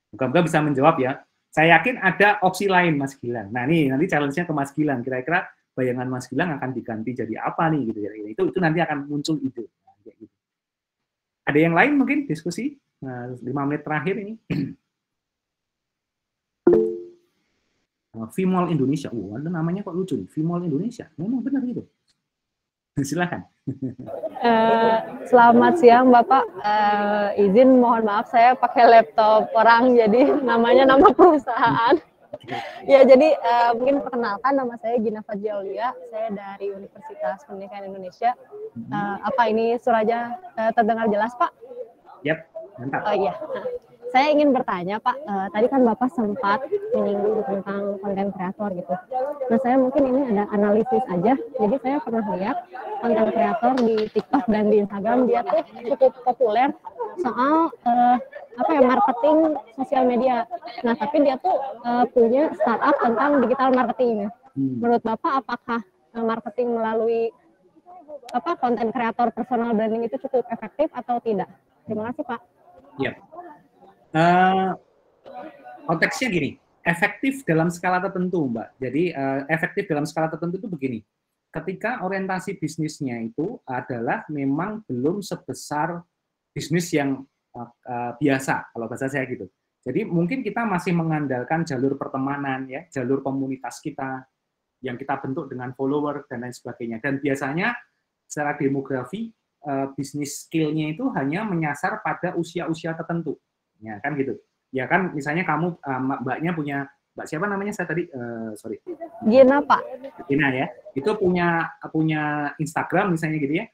Moga-moga bisa menjawab ya. Saya yakin ada opsi lain, Mas Gilang. Nah, nih nanti challenge-nya ke Mas Gilang. Kira-kira bayangan Mas Gilang akan diganti jadi apa nih gitu ya. Itu nanti akan muncul ide. Nah, gitu. Ada yang lain mungkin diskusi? 5 menit terakhir ini. Vimol Indonesia. Ada namanya kok lucu. Vimol Indonesia. Memang benar itu. Silakan. Selamat siang Bapak. Izin mohon maaf saya pakai laptop orang jadi namanya nama perusahaan. Ya jadi mungkin perkenalkan, nama saya Gina Fadjaulia. Saya dari Universitas Pendidikan Indonesia. Apa ini suaranya terdengar jelas Pak? Yap, mantap. Oh iya. Saya ingin bertanya Pak, tadi kan Bapak sempat menyinggung tentang konten kreator gitu. Nah saya mungkin ini ada analisis aja, jadi saya pernah lihat konten kreator di TikTok dan di Instagram dia tuh cukup populer soal marketing sosial media. Nah tapi dia tuh punya startup tentang digital marketing. Menurut Bapak apakah marketing melalui konten kreator personal branding itu cukup efektif atau tidak? Terima kasih Pak. Iya. Konteksnya gini, efektif dalam skala tertentu, Mbak. Jadi efektif dalam skala tertentu itu begini. Ketika orientasi bisnisnya itu adalah memang belum sebesar bisnis yang biasa, kalau bahasa saya gitu. Jadi mungkin kita masih mengandalkan jalur pertemanan, ya, jalur komunitas kita yang kita bentuk dengan follower dan lain sebagainya. Dan biasanya secara demografi bisnis skill-nya itu hanya menyasar pada usia-usia tertentu. Ya kan gitu. Ya kan misalnya kamu mbaknya punya siapa namanya saya tadi Gina Pak. Gina ya. Itu punya Instagram misalnya gitu ya.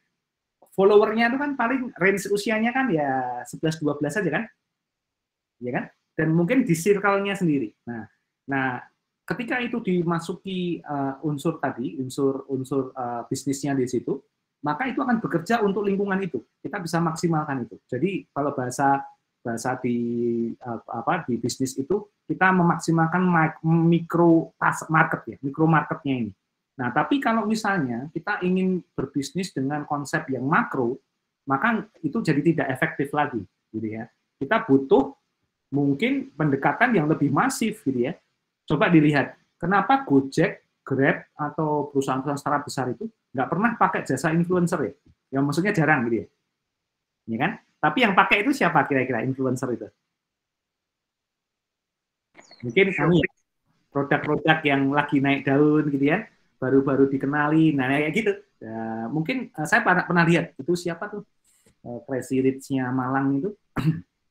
Followernya itu kan paling range usianya kan ya 11-12 saja kan. Ya kan? Dan mungkin di circle-nya sendiri. Nah, ketika itu dimasuki unsur tadi, unsur bisnisnya di situ, maka itu akan bekerja untuk lingkungan itu. Kita bisa maksimalkan itu. Jadi kalau bahasa di bisnis itu kita memaksimalkan mikro market ya, mikro marketnya ini. Nah, tapi kalau misalnya kita ingin berbisnis dengan konsep yang makro, maka itu jadi tidak efektif lagi, gitu ya. Kita butuh mungkin pendekatan yang lebih masif, gitu ya. Coba dilihat, kenapa Gojek, Grab, atau perusahaan-perusahaan startup besar itu nggak pernah pakai jasa influencer ya? Yang maksudnya jarang, gitu ya. Ya kan? Tapi yang pakai itu siapa kira-kira influencer itu? Mungkin kami produk-produk yang lagi naik daun, gitu ya. Baru-baru dikenali, nah kayak gitu. Mungkin saya pernah lihat itu siapa tuh Crazy Rich-nya Malang itu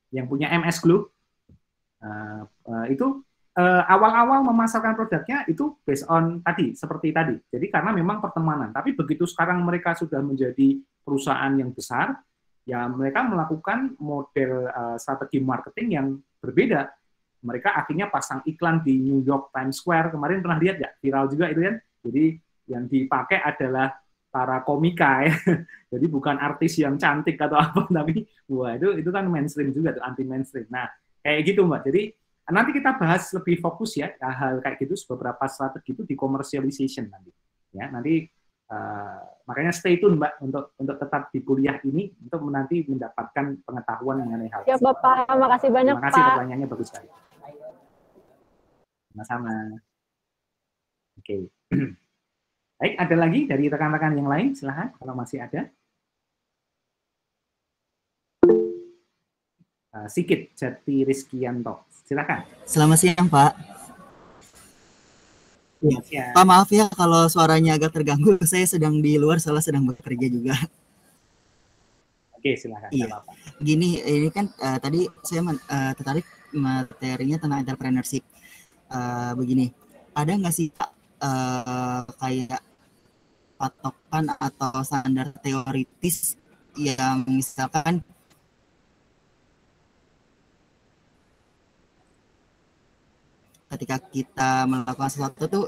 yang punya MS Glow itu awal-awal memasarkan produknya itu based on tadi seperti tadi. Jadi karena memang pertemanan. Tapi begitu sekarang mereka sudah menjadi perusahaan yang besar, ya mereka melakukan model strategi marketing yang berbeda. Mereka akhirnya pasang iklan di New York Times Square. Kemarin pernah lihat ya, viral juga itu kan. Jadi yang dipakai adalah para komika ya. Jadi bukan artis yang cantik atau apa, tapi wah itu kan mainstream juga tuh, anti mainstream. Nah, kayak gitu Mbak. Jadi nanti kita bahas lebih fokus ya hal kayak gitu, beberapa strategi itu di commercialization nanti. Ya, nanti makanya stay tune Mbak untuk tetap di kuliah ini untuk nanti mendapatkan pengetahuan mengenai hal ya Bapak, makasih banyak Terima kasih Pak. Pertanyaannya bagus sekali. Sama-sama. Oke. Baik, ada lagi dari rekan-rekan yang lain? Silahkan kalau masih ada. Sikit Jati Rizkianto. Silakan. Selamat siang, Pak. Ya. Pak, maaf ya kalau suaranya agak terganggu. Saya sedang di luar, soalnya sedang bekerja juga. Oke, silakan. Iya. Gini, ini kan tadi saya tertarik materinya tentang entrepreneurship. Begini, ada nggak sih kayak patokan atau standar teoritis yang misalkan ketika kita melakukan sesuatu tuh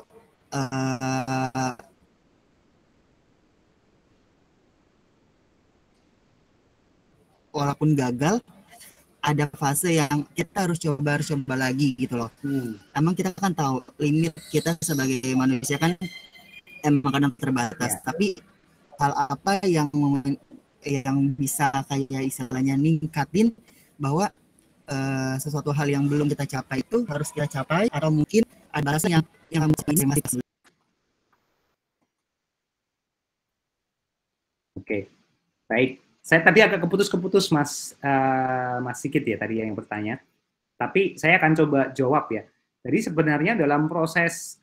walaupun gagal ada fase yang kita harus coba lagi gitu loh. Emang kita kan tahu limit kita sebagai manusia kan emang kadang terbatas, tapi hal apa yang bisa kayak istilahnya ningkatin bahwa sesuatu hal yang belum kita capai itu harus kita capai, atau mungkin ada balasan yang masih. Oke, baik. Saya tadi agak keputus-keputus Mas Sigit ya tadi yang bertanya. Tapi saya akan coba jawab ya. Jadi sebenarnya dalam proses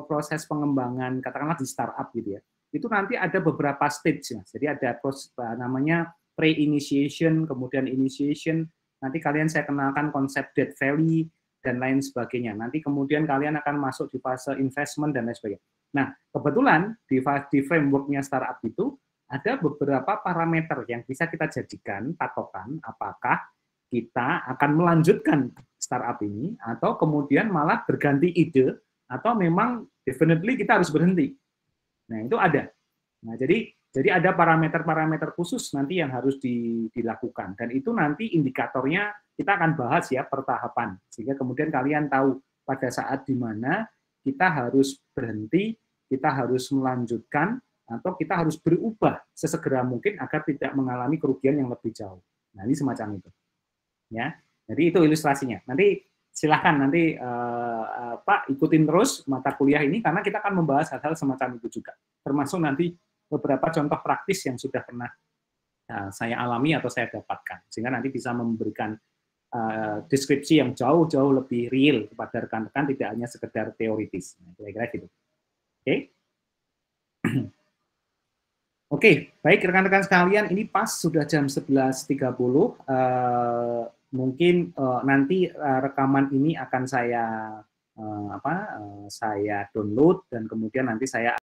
proses pengembangan katakanlah di startup gitu ya, itu nanti ada beberapa stage ya. Jadi ada proses namanya pre-initiation, kemudian initiation. Nanti kalian saya kenalkan konsep debt valley dan lain sebagainya. Nanti kemudian kalian akan masuk di fase investment dan lain sebagainya. Nah, kebetulan di framework-nya startup itu ada beberapa parameter yang bisa kita jadikan patokan apakah kita akan melanjutkan startup ini atau kemudian malah berganti ide atau memang definitely kita harus berhenti. Nah, itu ada. Nah, jadi ada parameter-parameter khusus nanti yang harus dilakukan dan itu nanti indikatornya kita akan bahas ya per tahapan sehingga kemudian kalian tahu pada saat di mana kita harus berhenti, kita harus melanjutkan atau kita harus berubah sesegera mungkin agar tidak mengalami kerugian yang lebih jauh. Nah, ini semacam itu. Ya. Jadi itu ilustrasinya. Nanti silahkan nanti Pak ikutin terus mata kuliah ini karena kita akan membahas hal-hal semacam itu juga. Termasuk nanti beberapa contoh praktis yang sudah pernah saya alami atau saya dapatkan. Sehingga nanti bisa memberikan deskripsi yang jauh-jauh lebih real kepada rekan-rekan, tidak hanya sekedar teoritis. Nah, kira-kira gitu. Oke. Oke, baik rekan-rekan sekalian, ini pas sudah jam 11.30. Mungkin nanti rekaman ini akan saya download dan kemudian nanti saya